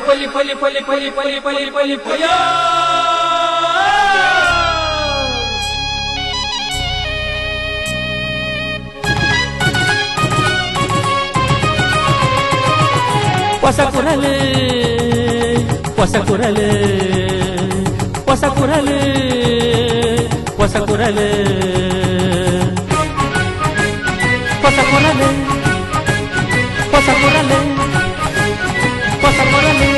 ಹೊಸ ಕುರಲು ಹೊಸ ಕುರಲು ಹೊಸ ಕುರಲು ಹೊಸ ಕುರಲು ಹೊಸ ಕುರಲು ಹೊಸ ಕುರಲು ಹೊಸ ಕುರಲು.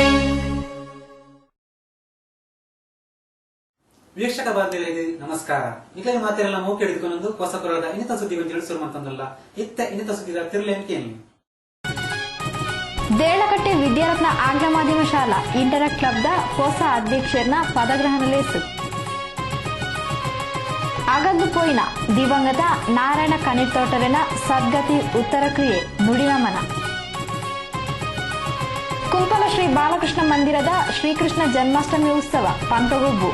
ವೀಕ್ಷಕ ಬಾಂಧವರಿಗೆ ನಮಸ್ಕಾರ. ಈಗಲೇ ಮಾತೆಲ್ಲ ಮೂಕೆ ಹಿಡಿದುಕೊಂಡು ಹೊಸ ಕುರಲದ ಇನ್ನಿತ ಸುದ್ದಿಗಳು ತಿಳಿಸಿರುವಂತಂದಲ್ಲ ಇತ್ತ ಇನ್ನಿತ ಸುದ್ದಿಗಳ ತಿರುಳೇನಿಕೆ ದೇಳಕಟ್ಟೆ ವಿದ್ಯಾರತ್ನ ಆಂಗ್ಲ ಮಾಧ್ಯಮ ಶಾಲಾ ಇಂಟರಾಕ್ಟ್ ಕ್ಲಬ್ದ ಹೊಸ ಅಧ್ಯಕ್ಷರನ್ನ ಪದಗ್ರಹಣಲೇಸು ಅಗದ್ದು ಪೋಯಿನ ದಿವಂಗತ ನಾರಾಯಣ ಕಣಿತೋಟರನ ಸದ್ಗತಿ ಉತ್ತರ ಕ್ರಿಯೆ ನುಡಿನಮನ. ಕುಂಪಲ ಶ್ರೀ ಬಾಲಕೃಷ್ಣ ಮಂದಿರದ ಶ್ರೀಕೃಷ್ಣ ಜನ್ಮಾಷ್ಟಮಿ ಉತ್ಸವ ಪಂತಗುಬ್ಬು.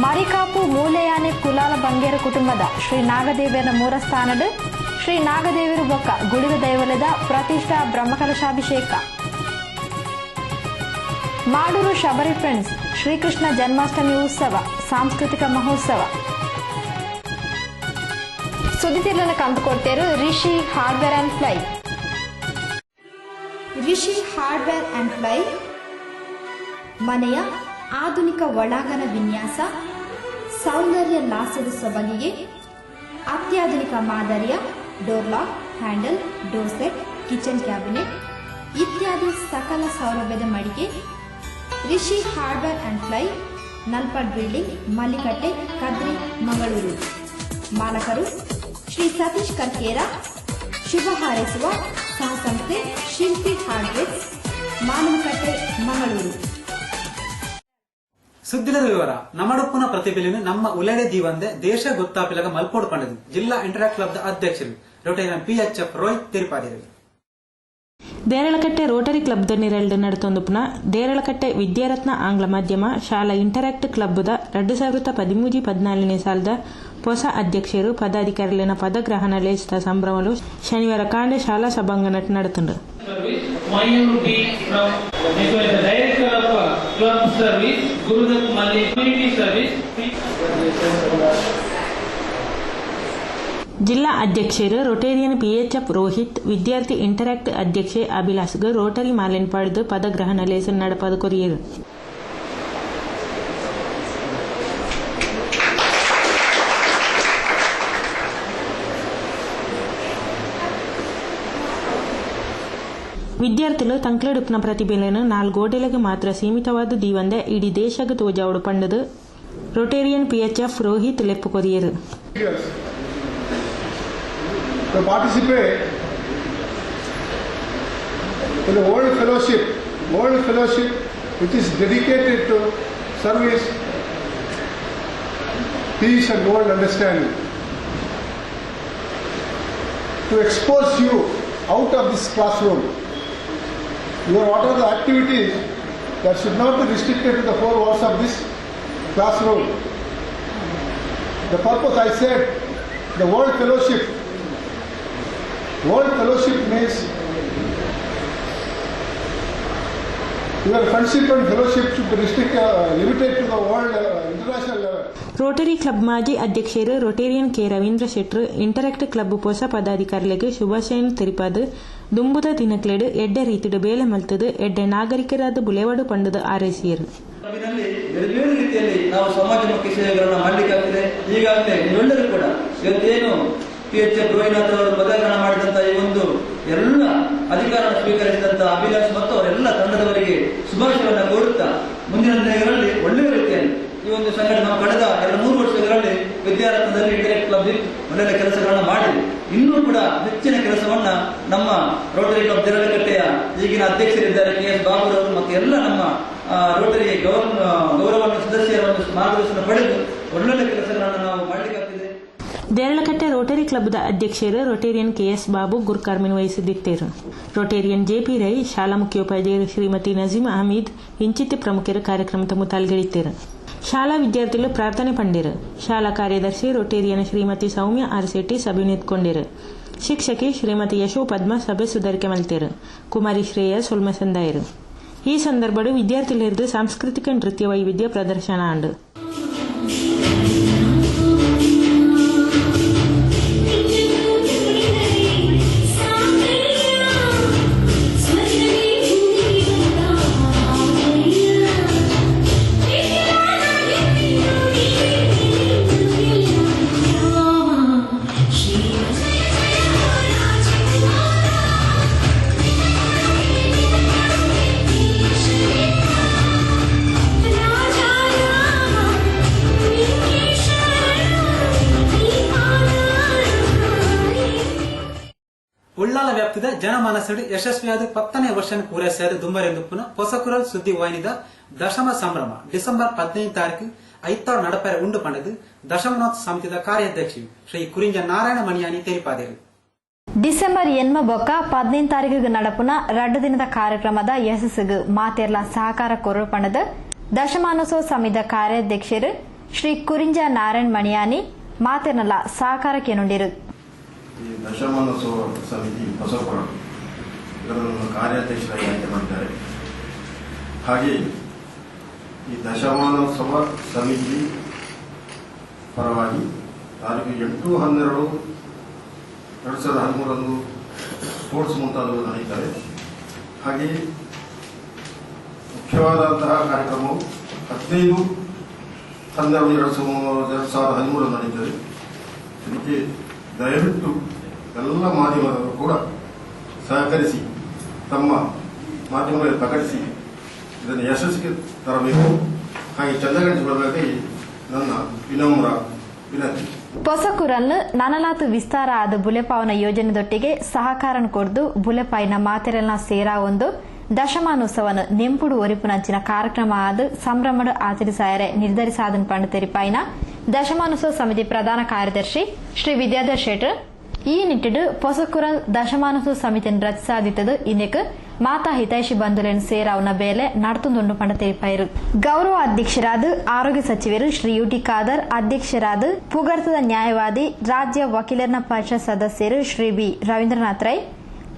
ಮರಿಕಾಪು ಮೂಲೆಯಾನೆ ಕುಲಾಲ ಬಂಗೇರ ಕುಟುಂಬದ ಶ್ರೀ ನಾಗದೇವಿಯರ ಮೂರ ಸ್ಥಾನದ ಶ್ರೀ ನಾಗದೇವಿರು ಬೊಕ್ಕ ಗುಳಿಗ ದೈವಲದ ಪ್ರತಿಷ್ಠಾ ಬ್ರಹ್ಮಕಲಶಾಭಿಷೇಕ. ಮಾಡೂರು ಶಬರಿ ಫ್ರೆಂಡ್ಸ್ ಶ್ರೀಕೃಷ್ಣ ಜನ್ಮಾಷ್ಟಮಿ ಉತ್ಸವ ಸಾಂಸ್ಕೃತಿಕ ಮಹೋತ್ಸವ. ಸುದ್ದಿತಿರ್ಲನ ಕಂಡುಕೊಡ್ತೇರು Rishi hardware and ply. Rishi hardware and ply ಮನೆಯ ಆಧುನಿಕ ಒಳಾಂಗಣ ವಿನ್ಯಾಸ, ಸೌಂದರ್ಯ ಲಾಸದ ಸೊಬಗಿಗೆ ಅತ್ಯಾಧುನಿಕ ಮಾದರಿಯ door lock, handle, door set, kitchen cabinet ಇತ್ಯಾದಿ ಸಕಲ ಸೌಲಭ್ಯದ ಮಳಿಗೆ Rishi hardware and ply, Nalpad building, Mallikatte, Kadri, Mangaluru. ಮಾಲಕರು ಶ್ರೀ ಸತೀಶ್ ಕರ್ಕೇರ. ಶುಭ ಹಾರೈಸುವ ಸಹಸಂಸ್ಥೆ ಶಿಲ್ಪಿ ಹಾರ್ಡ್ವೇರ್, ಮಾನವಕಟ್ಟೆ, ಮಂಗಳೂರು. ಸುದ್ದಿದ ವಿವರ ನಮ್ಮಡಪ್ಪನ ಪ್ರತಿಭೆಯನ್ನು ನಮ್ಮ ಉಲೆಡೆ ದೀವಂದೆ ದೇಶ ಗೊತ್ತಾಪಿಲಗ ಮಲ್ಪೋಡ್ಕೊಂಡದು ಜಿಲ್ಲಾ ಇಂಟರಾಕ್ಟ್ ಕ್ಲಬ್ ಅಧ್ಯಕ್ಷರು ರೋಟರಿ PHF ರೋಹಿತ್ ತಿರುಪಾಡಿರು. ದೇರಳಕಟ್ಟೆ ರೋಟರಿ ಕ್ಲಬ್ ನಿರಲ್ಡ್ ನಡತೊಂದುಪುನ ದೇರಳಕಟ್ಟೆ ವಿದ್ಯಾರತ್ನ ಆಂಗ್ಲ ಮಾಧ್ಯಮ ಶಾಲಾ ಇಂಟರಾಕ್ಟ್ ಕ್ಲಬ್ದ 2013-14 ಸಾಲದ ಹೊಸ ಅಧ್ಯಕ್ಷರು ಪದಾಧಿಕಾರಿಗಳ ಪದಗ್ರಹಣ ಲೇಸಿದ ಸಂಭ್ರಮಲು ಶನಿವಾರ ಕಾಂಡೆ ಶಾಲಾ ಸಭಾಂಗಣ ನಡೆತುಂಡು. ಜಿಲ್ಲಾ ಅಧ್ಯಕ್ಷರು ರೋಟೇರಿಯನ್ PHF ರೋಹಿತ್, ವಿದ್ಯಾರ್ಥಿ ಇಂಟರಾಕ್ಟ್ ಅಧ್ಯಕ್ಷೆ ಅಭಿಲಾಷ್ಗೆ ರೋಟರಿ ಮಾಲೆನ್ ಪಡೆದು ಪದಗ್ರಹಣ ಲೇಸನ್ ನಡೆಪದು ಕೊರಿಯರು. ವಿದ್ಯಾರ್ಥಿಗಳು ತಂಕ್ಲೆಡುಪ್ನ ಪ್ರತಿಭೆಯನ್ನು 4 ಗೋಡೆలకు ಮಾತ್ರ ಸೀಮಿತವಾದ ದೀವಂದೆ ಇಡೀ ದೇಶಕ್ಕೆ ತೋಜಾವಡು ಪಂಡದು ರೋಟೇರಿಯನ್ PHF ರೋಹಿತ್ ಲೆಪ್ಪು ಕೊರಿಯರು. To participate in the World Fellowship which is dedicated to service, peace and world understanding. To expose you out of this classroom, what are the activities that should not be restricted to the 4 walls of this classroom. The purpose I said, the World Fellowship means your friendship and fellowship should be limited to the world international level. Rotary club ಮಾಜಿ ಅಧ್ಯಕ್ಷರು Rotarian K Ravindra ಶೆಟ್ರು interact club ಹೊಸ ಪದಾಧಿಕಾರಿಗಳಿಗೆ ಶುಭಾಶಯ ತೆರಿಪಾದು ದುಂಬುದ ದಿನಕ್ಲೆಡು ಎಡ್ಡೆ ರೀತಿಡು ಬೇಲೆ ಮಲ್ತದು ಎಡ್ಡೆ ನಾಗರಿಕರಾದ ಬುಲೆವಾಡು ಪಂಡದ ಆರೈಸಿಯರು. ರೀತಿಯಲ್ಲಿ ನಾವು ಸಮಾಜಮುಖಿ ಸೇವೆಗಳನ್ನು ಮಾಡಲಿಕ್ಕಾಗ್ತದೆ. ಈಗಾಗಲೇ ನೀವೆಲ್ಲರೂ ಕೂಡ ಇವತ್ತೇನು PHF ರೋಹಿನಾಥ್ ಅವರು ಪದಗ್ರಹಣ ಮಾಡಿದಂತಹ ಈ ಒಂದು ಎಲ್ಲ ಅಧಿಕಾರ ಸ್ವೀಕರಿಸಿದಂತಹ ಅಭಿಲಾಷ್ ಮತ್ತು ಅವರೆಲ್ಲ ತಂಡದವರಿಗೆ ಶುಭಾಶಯವನ್ನು ಕೋರುತ್ತಾ ಮುಂದಿನ ದಿನಗಳಲ್ಲಿ ಒಳ್ಳೆಯ ರೀತಿಯಲ್ಲಿ ಈ ಒಂದು ಸಂಘಟನೆ ನಾವು ಕಳೆದ 2-3 ವರ್ಷಗಳಲ್ಲಿ ವಿದ್ಯಾರತ್ನದಲ್ಲಿ ಇಂಟರಾಕ್ಟ್ ಕ್ಲಬ್ ಒಳ್ಳೆಯ ಕೆಲಸಗಳನ್ನು ಮಾಡಿದೆ. ಇನ್ನೂ ಕೂಡ ಹೆಚ್ಚಿನ ಕೆಲಸವನ್ನ ನಮ್ಮ ರೋಟರಿ ಕ್ಲಬ್ ದೇರಳಕಟ್ಟೆಯ ಈಗಿನ ಅಧ್ಯಕ್ಷರಿದ್ದಾರೆ KS ಬಾಬುರವರು ಮತ್ತು ಎಲ್ಲ ನಮ್ಮ ರೋಟರಿ ಗೌರವ ಸದಸ್ಯರ ಒಂದು ಮಾರ್ಗದರ್ಶನ ಪಡೆದು ಒಳ್ಳೊಳ್ಳೆ ಕೆಲಸಗಳನ್ನು ನಾವು ಮಾಡಲಿಕ್ಕಾಗ್ತದೆ. ದೇರಳಕಟ್ಟೆ ರೋಟರಿ ಕ್ಲಬ್ದ ಅಧ್ಯಕ್ಷರು ರೋಟೇರಿಯನ್ KS ಬಾಬು ಗುರುಕಾರ್ಮಿನ್ ವಹಿಸಿದ್ದರು. ರೋಟೇರಿಯನ್ JP ರೈ, ಶಾಲಾ ಮುಖ್ಯೋಪಾಧ್ಯಾಯರು ಶ್ರೀಮತಿ ನಜೀಮ್ ಅಹಮೀದ್ ಇಂಚಿತ್ತಿ ಪ್ರಮುಖರು ಕಾರ್ಯಕ್ರಮದ ಮುತಾಲ್ಗಡಿದ್ದರು. ಶಾಲಾ ವಿದ್ಯಾರ್ಥಿಗಳು ಪ್ರಾರ್ಥನೆ ಪಂಡಿರು. ಶಾಲಾ ಕಾರ್ಯದರ್ಶಿ ರೋಟೇರಿಯನ್ ಶ್ರೀಮತಿ ಸೌಮ್ಯ ಆರ್ಸೆಟ್ಟಿ ಸಭೆ ನಿಂತ್ಕೊಂಡಿರು. ಶಿಕ್ಷಕಿ ಶ್ರೀಮತಿ ಯಶೋ ಪದ್ಮ ಸಭೆ ಸುಧಾರಿಕೆ ಮಲ್ತೇರು. ಕುಮಾರಿ ಶ್ರೇಯ ಸೊಲ್ಮಸಂದಾಯರು. ಈ ಸಂದರ್ಭಡು ವಿದ್ಯಾರ್ಥಿಗಳಿರ್ದು ಸಾಂಸ್ಕೃತಿಕ ನೃತ್ಯ ವೈವಿಧ್ಯ ಪ್ರದರ್ಶನ ಅಂಡು. ಉಳ್ಳಾಲ ವ್ಯಾಪ್ತಿದ ಜನಮಾನಸಡಿ ಯಶಸ್ವಿಯಾದ 10ನೇ ವರ್ಷ ಪೂರೈಸಿದ ದುಂಬರೆಂದುಪ್ಪುನ ಹೊಸಕುರಲ್ ಸುದ್ದಿ ವಾಹಿನಿದ ದಶಮ ಸಂಭ್ರಮ ಡಿಸೆಂಬರ್ 15 ತಾರೀಕು ಐತಾಳು ನಡಪೆರೆ ಉಂಡು ಪಂಡದು ದಶಮನಾಥ್ ಸಮಿತಿದ ಕಾರ್ಯಾಧ್ಯಕ್ಷ ಶ್ರೀ ಕುರಿಂಜ ನಾರಾಯಣ ಮಣಿಯಾನಿ ತೆರಿಪಾದೇರು. ಡಿಸೆಂಬರ್ 8 ಬೊಕ್ಕ 15 ತಾರೀಕಿಗೆ ನಡಪುನ 2 ದಿನದ ಕಾರ್ಯಕ್ರಮದ ಯಶಸ್ಸಿಗೆ ಮಾತೆರ್ಲ ಸಹಕಾರ ಕೊರಡು ಪಂಡದ ದಶಮಾನೋತ್ಸವ ಸಮಿತಿದ ಕಾರ್ಯಾಧ್ಯಕ್ಷರು ಶ್ರೀ ಕುರಿಂಜ ನಾರಾಯಣ ಮಣಿಯಾನಿ ಮಾತೆರ್ನಲ್ಲ ಸಹಕಾರಕ್ಕೆ ನುಡಿರು. ಈ ದಶಮಾನೋತ್ಸವ ಸಮಿತಿ ಹೊಸಪುರ ಇದನ್ನು ಕಾರ್ಯಾಧ್ಯಕ್ಷರಾಗಿ ಆಯ್ಕೆ ಮಾಡಿದ್ದಾರೆ. ಹಾಗೆ ಈ ದಶಮಾನೋತ್ಸವ ಸಮಿತಿ ಪರವಾಗಿ ತಾರೀಕು 8-12-2013 ಸ್ಪೋರ್ಟ್ಸ್ ಮುಂತಾದವು ನಡೆಯುತ್ತವೆ. ಹಾಗೆ ಮುಖ್ಯವಾದಂತಹ ಕಾರ್ಯಕ್ರಮವು 15-12-2013 ನಡೆಯುತ್ತದೆ. ಇದಕ್ಕೆ ದಯವಿಟ್ಟು ಎಲ್ಲ ಮಾಧ್ಯಮದವರು ಕೂಡ ಸಹಕರಿಸಿ ತಮ್ಮ ಮಾಧ್ಯಮಗಳಲ್ಲಿ ಪ್ರಕಟಿಸಿ ಇದನ್ನು ಯಶಸ್ಸಿಗೆ ತರಬೇಕು. ಹಾಗೆ ಚಂದಗಣಿಸಿಕೊಳ್ಳಬೇಕಾಗಿ ನನ್ನ ವಿನಮ್ರ ವಿನಂತಿ. ಪೊಸಕುರನ್ನು ನನಲಾತು ವಿಸ್ತಾರ ಆದ ಬುಲೆಪಾವನ ಯೋಜನೆದೊಟ್ಟಿಗೆ ಸಹಕಾರ ಕೊಡ್ದು ಬುಲೆಪಾಯಿನ ಮಾತೆರೆಲ್ನ ಸೇರಾ ಒಂದು ದಶಮಾನೋತ್ಸವನ ನೆಂಪುಡು ಒರಿಪುನಂಚಿನ ಕಾರ್ಯಕ್ರಮ ಆದ ಸಂಭ್ರಮಡು ಆಚರಿಸಾಯರೆ ನಿರ್ಧರಿಸಾದನ್ ಪಂಡ ತೆರಿಪಾಯಿನ ದಶಮಾನೋತ್ಸವ ಸಮಿತಿ ಪ್ರಧಾನ ಕಾರ್ಯದರ್ಶಿ ಶ್ರೀ ವಿದ್ಯಾಧರ್ ಶೆಟ್ಟರ್ ಈ ನಿಟ್ಟಿಡು ಪೊಸಕುರಲ್ ದಶಮಾನೋತ್ಸವ ಸಮಿತಿಯನ್ನು ರಚಿಸಾದಿತ್ತದು ಇನ್ನೆಕ್ ಮಾತಾ ಹಿತೈಷಿ ಬಂಧುಲೆನ್ ಸೇರಾವನ ಬೇಲೆ ನಡತುಂದು ಪಂಡ ತೆರಿಪಾಯಿರು. ಗೌರವ ಅಧ್ಯಕ್ಷರಾದ ಆರೋಗ್ಯ ಸಚಿವರು ಶ್ರೀ ಯುಟಿ ಖಾದರ್, ಅಧ್ಯಕ್ಷರಾದ ಪುಗರ್ತದ ನ್ಯಾಯವಾದಿ ರಾಜ್ಯ ವಕೀಲರ ಪರಿಷತ್ ಸದಸ್ಯರು ಶ್ರೀ ಬಿ ರವೀಂದ್ರನಾಥ್ ರೈ,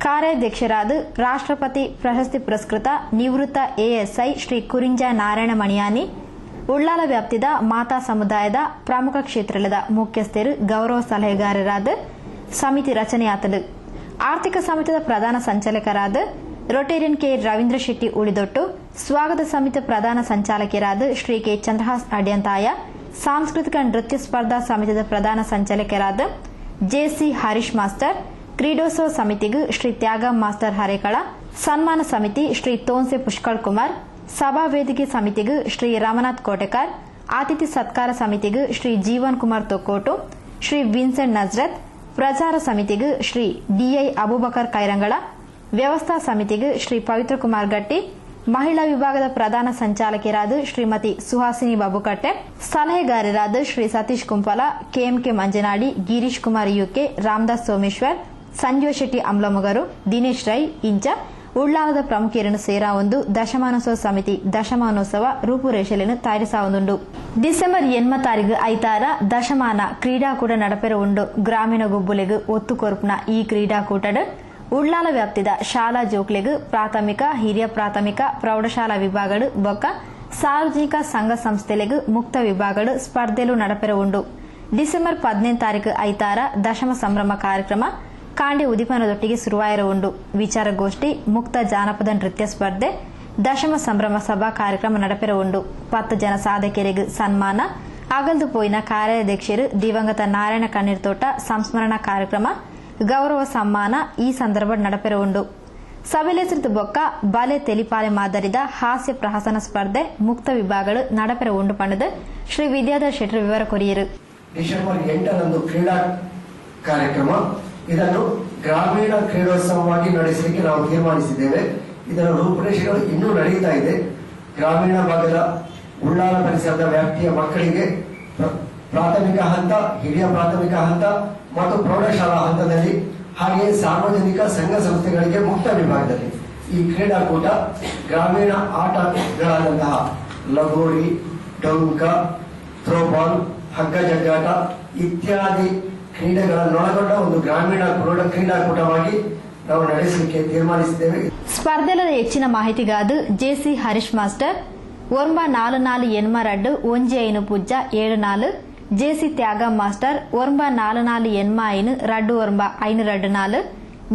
ಕಾರ್ಯಾಧ್ಯಕ್ಷರಾದ ರಾಷ್ಟ್ರಪತಿ ಪ್ರಶಸ್ತಿ ಪುರಸ್ಕೃತ ನಿವೃತ್ತ ಎಎಸ್ಐ ಶ್ರೀ ಕುರಿಂಜ ನಾರಾಯಣ ಮಣಿಯಾನಿ, ಉಳ್ಳಾಲ ವ್ಯಾಪ್ತಿದ ಮಾತಾ ಸಮುದಾಯದ ಪ್ರಮುಖ ಕ್ಷೇತ್ರಗಳ ಮುಖ್ಯಸ್ಥರು, ಗೌರವ ಸಲಹೆಗಾರರಾದ ಸಮಿತಿ ರಚನೆಯಾತದು. ಆರ್ಥಿಕ ಸಮಿತಿಯ ಪ್ರಧಾನ ಸಂಚಾಲಕರಾದ ರೊಟೇರಿಯನ್ ಕೆ ರವೀಂದ್ರ ಶೆಟ್ಟಿ ಉಳಿದೊಟ್ಟು, ಸ್ವಾಗತ ಸಮಿತಿ ಪ್ರಧಾನ ಸಂಚಾಲಕರಾದ ಶ್ರೀ ಕೆ ಚಂದ್ರಹಾಸ್ ಅಡ್ಯಂತಾಯ, ಸಾಂಸ್ಕೃತಿಕ ನೃತ್ಯ ಸ್ಪರ್ಧಾ ಸಮಿತಿಯ ಪ್ರಧಾನ ಸಂಚಾಲಕರಾದ ಜೆಸಿ ಹರೀಶ್ ಮಾಸ್ಟರ್, ಕ್ರೀಡೋತ್ಸವ ಸಮಿತಿಗೂ ಶ್ರೀ ತ್ಯಾಗ ಮಾಸ್ಟರ್ ಹರೇಕಳ, ಸನ್ಮಾನ ಸಮಿತಿ ಶ್ರೀ ತೋನ್ಸೆ ಪುಷ್ಕಳ್ ಕುಮಾರ್, ಸಭಾ ವೇದಿಕೆ ಸಮಿತಿಗೂ ಶ್ರೀ ರಾಮನಾಥ್ ಕೋಟೆಕಾರ್, ಅತಿಥಿ ಸತ್ಕಾರ ಸಮಿತಿಗೂ ಶ್ರೀ ಜೀವನ್ ಕುಮಾರ್ ತೊಕ್ಕೋಟು, ಶ್ರೀ ವಿನ್ಸೆಂಟ್ ನಜ್ರತ್, ಪ್ರಚಾರ ಸಮಿತಿಗೂ ಶ್ರೀ ಡಿಐ ಅಬೂಬಕರ್ ಕೈರಂಗಳ, ವ್ಯವಸ್ಥಾ ಸಮಿತಿಗೂ ಶ್ರೀ ಪವಿತ್ರ ಕುಮಾರ್ ಗಟ್ಟಿ, ಮಹಿಳಾ ವಿಭಾಗದ ಪ್ರಧಾನ ಸಂಚಾಲಕರಾದ ಶ್ರೀಮತಿ ಸುಹಾಸಿನಿ ಬಾಬುಕಟ್ಟೆ, ಸಲಹೆಗಾರರಾದ ಶ್ರೀ ಸತೀಶ್ ಕುಂಪಲ, ಕೆಎಂಕೆ ಮಂಜನಾಡಿ, ಗಿರೀಶ್ ಕುಮಾರ್ ಯುಕೆ, ರಾಮದಾಸ್ ಸೋಮೇಶ್ವರ್, ಸಂಜೀವ ಶೆಟ್ಟಿ ಅಮ್ಲಮಗರು, ದಿನೇಶ್ ರೈ ಇಂಚ ಉಳ್ಳಾಲದ ಪ್ರಮುಖರನ್ನು ಸೇರಾ ಒಂದು ದಶಮಾನೋತ್ಸವ ಸಮಿತಿ ದಶಮಾನೋತ್ಸವ ರೂಪುರೇಷೆಯನ್ನು ತಯಾರಿಸಾವುದುಂಡು. ಡಿಸೆಂಬರ್ 8 ತಾರೀಕು ಐತಾರ ದಶಮಾನ ಕ್ರೀಡಾಕೂಟ ನಡಪೆರ ಉಂಡು. ಗ್ರಾಮೀಣ ಗುಬ್ಬುಲೆಗೂ ಒತ್ತು ಕೊರ್ಪುನ ಈ ಕ್ರೀಡಾಕೂಟಡು ಉಳ್ಳಾಲ ವ್ಯಾಪ್ತಿದ ಶಾಲಾ ಜೋಕ್ಲೆಗೂ ಪ್ರಾಥಮಿಕ, ಹಿರಿಯ ಪ್ರಾಥಮಿಕ, ಪ್ರೌಢಶಾಲಾ ವಿಭಾಗಡು ಬೊಕ್ಕ ಸಾರ್ವಜನಿಕ ಸಂಘ ಸಂಸ್ಥೆಲೆಗೂ ಮುಕ್ತ ವಿಭಾಗಡು ಸ್ಪರ್ಧೆಲು ನಡಪೆರ ಉಂಡು. ಡಿಸೆಂಬರ್ 15 ತಾರೀಕು ಐತಾರ ದಶಮ ಸಂಭ್ರಮ ಕಾರ್ಯಕ್ರಮ ಕಾಂಡೆ ಉದಿಪನದೊಟ್ಟಿಗೆ ಶುರುವಾಯಿರ ಉಂಡು. ವಿಚಾರಗೋಷ್ಠಿ, ಮುಕ್ತ ಜಾನಪದ ನೃತ್ಯ ಸ್ಪರ್ಧೆ, ದಶಮ ಸಂಭ್ರಮ ಸಭಾ ಕಾರ್ಯಕ್ರಮ ನಡಪೆರ ಉಂಡು. 10 ಜನ ಸಾಧಕರಿಗೆ ಸನ್ಮಾನ, ಅಗಲ್ದು ಪೋಯಿನ ಕಾರ್ಯಾಧ್ಯಕ್ಷರು ದಿವಂಗತ ನಾರಾಯಣ ಕಣ್ಣೀರ್ ತೋಟ ಸಂಸ್ಮರಣಾ ಕಾರ್ಯಕ್ರಮ, ಗೌರವ ಸಮ್ಮಾನ ಈ ಸಂದರ್ಭ ನಡಪೆರ ಉಂಡು. ಸಭೆಲೆಸರಿತ ಬೊಕ್ಕ ಬಲೆ ತೆಲಿಪಾಲೆ ಮಾದರಿದ ಹಾಸ್ಯ ಪ್ರಹಸನ ಸ್ಪರ್ಧೆ ಮುಕ್ತ ವಿಭಾಗಗಳು ನಡಪೆರ ಉಂಡು ಪಂಡದ ಶ್ರೀ ವಿದ್ಯಾಧರ್ ಶೆಟ್ಟರ್ ವಿವರ ಕೊರಿಯರು. ಡಿಸೆಂಬರ್ 8ರಂದು ಕ್ರೀಡಾ ಕಾರ್ಯಕ್ರಮ ಇದನ್ನು ಗ್ರಾಮೀಣ ಕ್ರೀಡೋತ್ಸವವಾಗಿ ನಡೆಸಲಿಕ್ಕೆ ನಾವು ತೀರ್ಮಾನಿಸಿದ್ದೇವೆ. ಇದರ ರೂಪುರೇಷೆಗಳು ಇನ್ನೂ ನಡೆಯುತ್ತಾ ಇದೆ. ಗ್ರಾಮೀಣ ಭಾಗದ ಉಳ್ಳಾಲ ಪರಿಸರದ ವ್ಯಾಪ್ತಿಯ ಮಕ್ಕಳಿಗೆ ಪ್ರಾಥಮಿಕ ಹಂತ, ಹಿರಿಯ ಪ್ರಾಥಮಿಕ ಹಂತ ಮತ್ತು ಪ್ರೌಢಶಾಲಾ ಹಂತದಲ್ಲಿ, ಹಾಗೆಯೇ ಸಾರ್ವಜನಿಕ ಸಂಘ ಸಂಸ್ಥೆಗಳಿಗೆ ಮುಕ್ತ ವಿಭಾಗದಲ್ಲಿ ಈ ಕ್ರೀಡಾಕೂಟ ಗ್ರಾಮೀಣ ಆಟಗಳಾದಂತಹ ಲಗೋರಿ, ಡೊಂಕ, ಥ್ರೋಬಾಲ್, ಹಗ್ಗ ಜಗ್ಗಾಟ ಇತ್ಯಾದಿ ಕ್ರೀಡೆಗಳನ್ನೊಳಗೊಂಡ ಒಂದು ಗ್ರಾಮೀಣ ಕ್ರೀಡಾಕೂಟವಾಗಿ ನಾವು ನಡೆಸಲಿಕ್ಕೆ ತೀರ್ಮಾನಿಸಿದ್ದೇವೆ. ಸ್ಪರ್ಧೆల ಹೆಚ್ಚಿನ ಮಾಹಿತಿಗಾದು ಜೆಸಿ ಹರೀಶ್ ಮಾಸ್ಟರ್ 9442 15 ಜೆಸಿ ತ್ಯಾಗ ಮಾಸ್ಟರ್ 9445 22524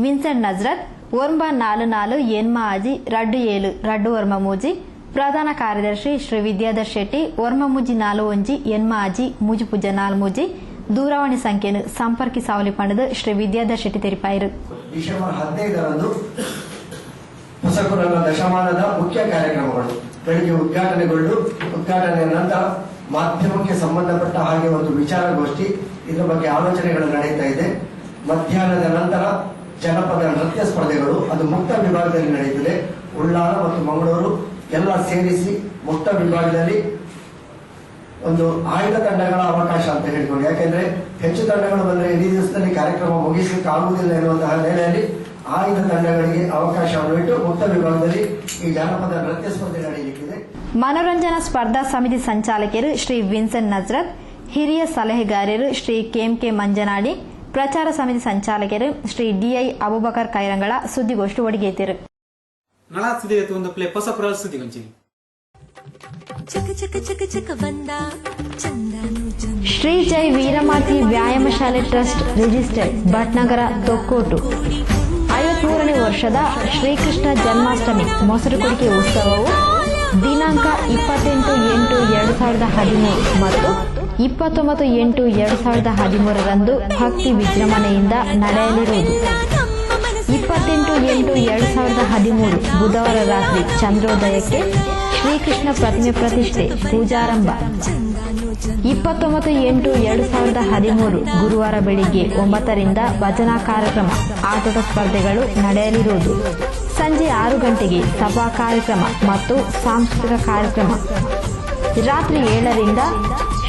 ವಿನ್ಸೆಂಟ್ ನಜ್ರತ್ 9445 27 ಪ್ರಧಾನ ಕಾರ್ಯದರ್ಶಿ ಶ್ರೀ ವಿದ್ಯಾಧರ್ ಶೆಟ್ಟಿ 9445 ದೂರವಾಣಿ ಸಂಖ್ಯೆಯನ್ನು ಸಂಪರ್ಕಿಸಾವಲಿ ಪಡೆದು ಶ್ರೀ ವಿದ್ಯಾಧರ್ ಶೆಟ್ಟಿ ತೆರಿಪಾಯಿರು. ಡಿಸೆಂಬರ್ 15ರಂದು ಹೊಸಕುರಲ ದಶಮಾನದ ಮುಖ್ಯ ಕಾರ್ಯಕ್ರಮಗಳು ಬೆಳಿಗ್ಗೆ ಉದ್ಘಾಟನೆಯ ನಂತರ ಮಾಧ್ಯಮಕ್ಕೆ ಸಂಬಂಧಪಟ್ಟ ಹಾಗೆ ಒಂದು ವಿಚಾರಗೋಷ್ಠಿ, ಇದರ ಬಗ್ಗೆ ಆಲೋಚನೆಗಳು ನಡೆಯುತ್ತಾ ಇದೆ. ಮಧ್ಯಾಹ್ನದ ನಂತರ ಜನಪದ ನೃತ್ಯ ಸ್ಪರ್ಧೆಗಳು, ಅದು ಮುಕ್ತ ವಿಭಾಗದಲ್ಲಿ ನಡೆಯುತ್ತದೆ. ಉಳ್ಳಾಲ ಮತ್ತು ಮಂಗಳೂರು ಎಲ್ಲ ಸೇರಿಸಿ ಮುಕ್ತ ವಿಭಾಗದಲ್ಲಿ ಒಂದು ಆಯ್ದ ತಂಡಗಳ ಅವಕಾಶ ಅಂತ ಹೇಳ್ಕೊಂಡು, ಯಾಕೆಂದ್ರೆ ಹೆಚ್ಚು ತಂಡಗಳು ಬಂದ್ರೆ ಇಡೀ ದಿವಸದಲ್ಲಿ ಕಾರ್ಯಕ್ರಮ ಮುಗಿಸಲಿಕ್ಕೆ ಆಗುವುದಿಲ್ಲ ಎನ್ನುವಂತಹ ನೆಲೆಯಲ್ಲಿ ಆಯ್ದ ತಂಡಗಳಿಗೆ ಅವಕಾಶವನ್ನು ಇಟ್ಟು ಮುಕ್ತ ವಿಭಾಗದಲ್ಲಿ ಈ ಜಾನಪದ ನೃತ್ಯ ಸ್ಪರ್ಧೆ ನಡೆಯಲಿಕ್ಕಿದೆ. ಮನೋರಂಜನಾ ಸ್ಪರ್ಧಾ ಸಮಿತಿ ಸಂಚಾಲಕರು ಶ್ರೀ ವಿನ್ಸೆಂಟ್ ನಜ್ರತ್, ಹಿರಿಯ ಸಲಹೆಗಾರರು ಶ್ರೀ ಕೆಎಂಕೆ ಮಂಜನಾಡಿ, ಪ್ರಚಾರ ಸಮಿತಿ ಸಂಚಾಲಕರು ಶ್ರೀ ಡಿಐ ಅಬುಬಕರ್ ಕೈರಂಗಳ ಸುದ್ದಿಗೋಷ್ಠಿ ಒಡಿಗೇತಿರು. ಶ್ರೀ ಜೈ ವೀರಮಾತಿ ವ್ಯಾಯಾಮ ಶಾಲೆ ಟ್ರಸ್ಟ್ ರಿಜಿಸ್ಟರ್ಡ್ ಭಟ್ನಗರ ತೊಕ್ಕೋಟು 53ನೇ ವರ್ಷದ ಶ್ರೀಕೃಷ್ಣ ಜನ್ಮಾಷ್ಟಮಿ ಮೊಸರು ಕುಡಿಕೆ ಉತ್ಸವವು ದಿನಾಂಕ 28/8/2013 ಮತ್ತು 29/8/2013 ಭಕ್ತಿ ವಿಜೃಂಭಣೆಯಿಂದ ನಡೆಯಲಿರುವುದು. 28/8/2013 ಬುಧವಾರ ರಾತ್ರಿ ಚಂದ್ರೋದಯಕ್ಕೆ ಶ್ರೀಕೃಷ್ಣ ಪ್ರತಿಮೆ ಪ್ರತಿಷ್ಠೆ ಪೂಜಾರಂಭ. 29/8/2013 ಗುರುವಾರ ಬೆಳಿಗ್ಗೆ 9ರಿಂದ ಭಜನಾ ಕಾರ್ಯಕ್ರಮ, ಆಟೋಟ ಸ್ಪರ್ಧೆಗಳು ನಡೆಯಲಿರುವುದು. ಸಂಜೆ 6 ಗಂಟೆಗೆ ಸಭಾ ಕಾರ್ಯಕ್ರಮ ಮತ್ತು ಸಾಂಸ್ಕೃತಿಕ ಕಾರ್ಯಕ್ರಮ. ರಾತ್ರಿ 7ರಿಂದ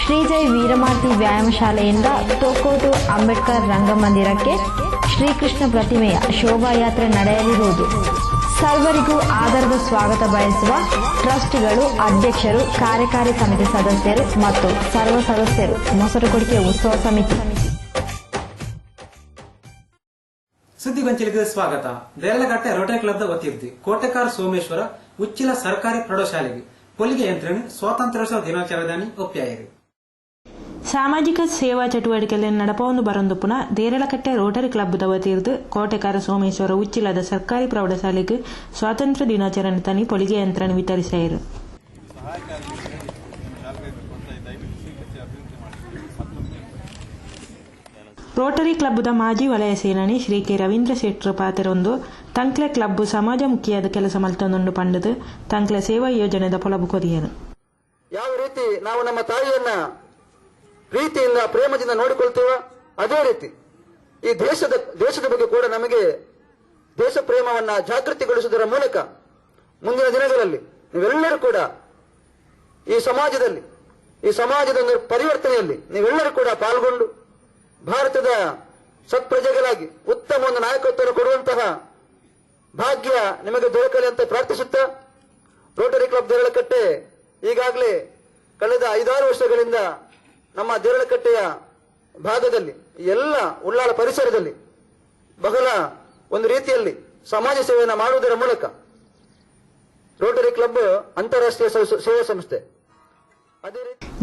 ಶ್ರೀಜೈ ವೀರಮಾತಿ ವ್ಯಾಯಾಮ ಶಾಲೆಯಿಂದ ತೊಕ್ಕೋಟು ಅಂಬೇಡ್ಕರ್ ರಂಗಮಂದಿರಕ್ಕೆ ಶ್ರೀಕೃಷ್ಣ ಪ್ರತಿಮೆಯ ಶೋಭಾಯಾತ್ರೆ ನಡೆಯಲಿರುವುದು. ಸರ್ವರಿಗೂ ಆಧಾರದ ಸ್ವಾಗತ ಬಯಸುವ ಟ್ರಸ್ಟಿಗಳು, ಅಧ್ಯಕ್ಷರು, ಕಾರ್ಯಕಾರಿ ಸಮಿತಿ ಸದಸ್ಯರು ಮತ್ತು ಸರ್ವ ಸದಸ್ಯರು. ಮೊಸರು ಕುಡಿಕೆ ಉತ್ಸವ ಸಮಿತಿ. ಸುದ್ದಿಗೊಂಚಲಿಗೆ ಸ್ವಾಗತ. ದೇರಳಕಟ್ಟೆ ರೋಟರಿ ಕ್ಲಬ್ದ ವತಿಯಿಂದ ಕೋಟೆಕಾರ ಸೋಮೇಶ್ವರ ಉಚ್ಚಿಲ ಸರ್ಕಾರಿ ಪ್ರೌಢಶಾಲೆಗೆ ಹೊಲಿಗೆ ಯಂತ್ರಣ ಸ್ವಾತಂತ್ರ್ಯೋತ್ಸವ ದಿನಾಚರಣೆ ಒಪ್ಪಿಯಾಯಿರಿ. ಸಾಮಾಜಿಕ ಸೇವಾ ಚಟುವಟಿಕೆಗಳನ್ನು ನಡಪೊಂದು ಬರೊಂದುಪುನ ದೇರಳಕಟ್ಟೆ ರೋಟರಿ ಕ್ಲಬ್ದ ವತಿಯಿಂದ ಕೋಟೆಕಾರ ಸೋಮೇಶ್ವರ ಉಚ್ಚಿಲದ ಸರ್ಕಾರಿ ಪ್ರೌಢಶಾಲೆಗೆ ಸ್ವಾತಂತ್ರ್ಯ ದಿನಾಚರಣೆ ತನಿ ಹೊಲಿಗೆ ಯಂತ್ರಣ ವಿತರಿಸಿದರು. ರೋಟರಿ ಕ್ಲಬ್ದ ಮಾಜಿ ವಲಯ ಸೇನಾನಿ ಶ್ರೀ ಕೆ ರವೀಂದ್ರ ಶೆಟ್ಟರ್ ಪಾತೆರೊಂದು ತಂಕ್ಲೆ ಕ್ಲಬ್ ಸಮಾಜಮುಖಿಯಾದ ಕೆಲಸ ಮಲ್ತೊಂದು ಪಂಡದು ತಂಕ್ಲೆ ಸೇವಾ ಯೋಜನೆದ ಪೊಲಬು ಕೊರಿಯರು. ಯಾವ ರೀತಿ ನಾವು ನಮ್ಮ ತಾಯಿಯನ್ನ ಪ್ರೀತಿಯಿಂದ ಪ್ರೇಮದಿಂದ ನೋಡಿಕೊಳ್ತೇವೆ, ಅದೇ ರೀತಿ ಈ ದೇಶದ ಬಗ್ಗೆ ಕೂಡ ನಮಗೆ ದೇಶ ಪ್ರೇಮವನ್ನ ಜಾಗೃತಿಗೊಳಿಸುವುದರ ಮೂಲಕ ಮುಂದಿನ ದಿನಗಳಲ್ಲಿ ನೀವೆಲ್ಲರೂ ಕೂಡ ಈ ಸಮಾಜದ ಒಂದು ಪರಿವರ್ತನೆಯಲ್ಲಿ ನೀವೆಲ್ಲರೂ ಕೂಡ ಪಾಲ್ಗೊಂಡು ಭಾರತದ ಸತ್ಪ್ರಜೆಗಳಾಗಿ ಉತ್ತಮ ಒಂದು ನಾಯಕತ್ವವನ್ನು ಕೊಡುವಂತಹ ಭಾಗ್ಯ ನಿಮಗೆ ದೊರಕಲಿ ಅಂತ ಪ್ರಾರ್ಥಿಸುತ್ತಾ, ರೋಟರಿ ಕ್ಲಬ್ ದೇರಳಕಟ್ಟೆ ಈಗಾಗಲೇ ಕಳೆದ 5-6 ವರ್ಷಗಳಿಂದ ನಮ್ಮ ದೇರಳಕಟ್ಟೆಯ ಭಾಗದಲ್ಲಿ ಎಲ್ಲ ಉಳ್ಳಾಳ ಪರಿಸರದಲ್ಲಿ ಬಹಳ ಒಂದು ರೀತಿಯಲ್ಲಿ ಸಮಾಜ ಸೇವೆಯನ್ನು ಮಾಡುವುದರ ಮೂಲಕ ರೋಟರಿ ಕ್ಲಬ್ ಅಂತಾರಾಷ್ಟ್ರೀಯ ಸೇವಾ ಸಂಸ್ಥೆ.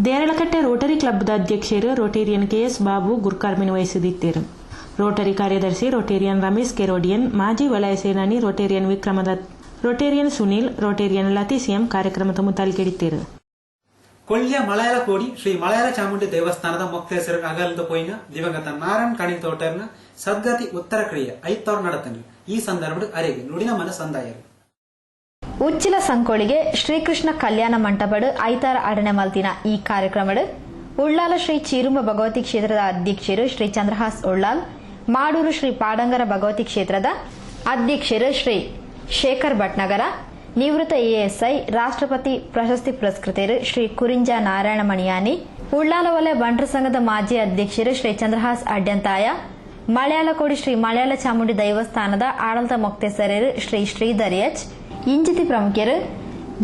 ದೇರಳಕಟ್ಟೆ ರೋಟರಿ ಕ್ಲಬ್ದ ಅಧ್ಯಕ್ಷರು ರೋಟೇರಿಯನ್ ಕೆಎಸ್ ಬಾಬು ಗುರ್ಕಾರ್ಮಿನ ವಹಿಸಿದ್ದರು. ರೋಟರಿ ಕಾರ್ಯದರ್ಶಿ ರೋಟೇರಿಯನ್ ರಮೇಶ್ ಕೆರೋಡಿಯನ್, ಮಾಜಿ ವಲಯ ಸೇನಾನಿ ರೋಟೇರಿಯನ್ ವಿಕ್ರಮದತ್, ರೋಟೇರಿಯನ್ ಸುನೀಲ್, ರೋಟೇರಿಯನ್ ಲತೀಸಿಯಂ ಕಾರ್ಯಕ್ರಮದ ಮುತಾಲಿಕೆಡಿದ್ದರು. ಕೊಳ್ಳಿಯ ಮಲಯಾಳ ಕೋಡಿ ಶ್ರೀ ಮಲಯಾಳ ಚಾಮುಂಡಿ ದೇವಸ್ಥಾನದ ಮೊಕ್ತೇಸರ ಅಗಲದ ಪೋಯಿನ ದಿವಂಗತ ನಾರಾಯಣ್ ಕಣಿಲ್ ತೋಟರ್ನ ಸದ್ಗತಿ ಉತ್ತರ ಕ್ರಿಯೆ 5 ನಡತನು. ಈ ಸಂದರ್ಭದ ಅರೆಗೆ ನುಡಿನ ಮನ ಸಂದಾಯರು ಉಚ್ಚಿಲ ಸಂಕೋಳಿಗೆ ಶ್ರೀಕೃಷ್ಣ ಕಲ್ಯಾಣ ಮಂಟಪಡು 5 ಅಡನೆ ಮಲ್ತಿನ ಈ ಕಾರ್ಯಕ್ರಮಡು ಉಳ್ಳಾಲ ಶ್ರೀ ಚೀರುಂಬ ಭಗವತಿ ಕ್ಷೇತ್ರದ ಅಧ್ಯಕ್ಷರು ಶ್ರೀ ಚಂದ್ರಹಾಸ್ ಉಳ್ಳಾಲ್, ಮಾಡೂರು ಶ್ರೀ ಪಾಡಂಗರ ಭಗವತಿ ಕ್ಷೇತ್ರದ ಅಧ್ಯಕ್ಷರು ಶ್ರೀ ಶೇಖರ್ ಭಟ್ನಗರ, ನಿವೃತ್ತ ಎಎಸ್ಐ ರಾಷ್ಟ್ರಪತಿ ಪ್ರಶಸ್ತಿ ಪುರಸ್ಕೃತರು ಶ್ರೀ ಕುರಿಂಜ ನಾರಾಯಣ ಮಣಿಯಾನಿ, ಉಳ್ಳಾಲ ವಲಯ ಬಂಟರ ಸಂಘದ ಮಾಜಿ ಅಧ್ಯಕ್ಷರು ಶ್ರೀ ಚಂದ್ರಹಾಸ್ ಅಡ್ಯಂತಾಯ, ಮಲಯಾಳ ಕೋಡಿ ಶ್ರೀ ಮಲಯಾಳ ಚಾಮುಂಡಿ ದೇವಸ್ಥಾನದ ಆಡಳಿತ ಮೊಕ್ತೇಸರರು ಶ್ರೀ ಶ್ರೀಧರ್ ಎಚ್, ಇಂಜಿತಿ ಪ್ರಮುಖರು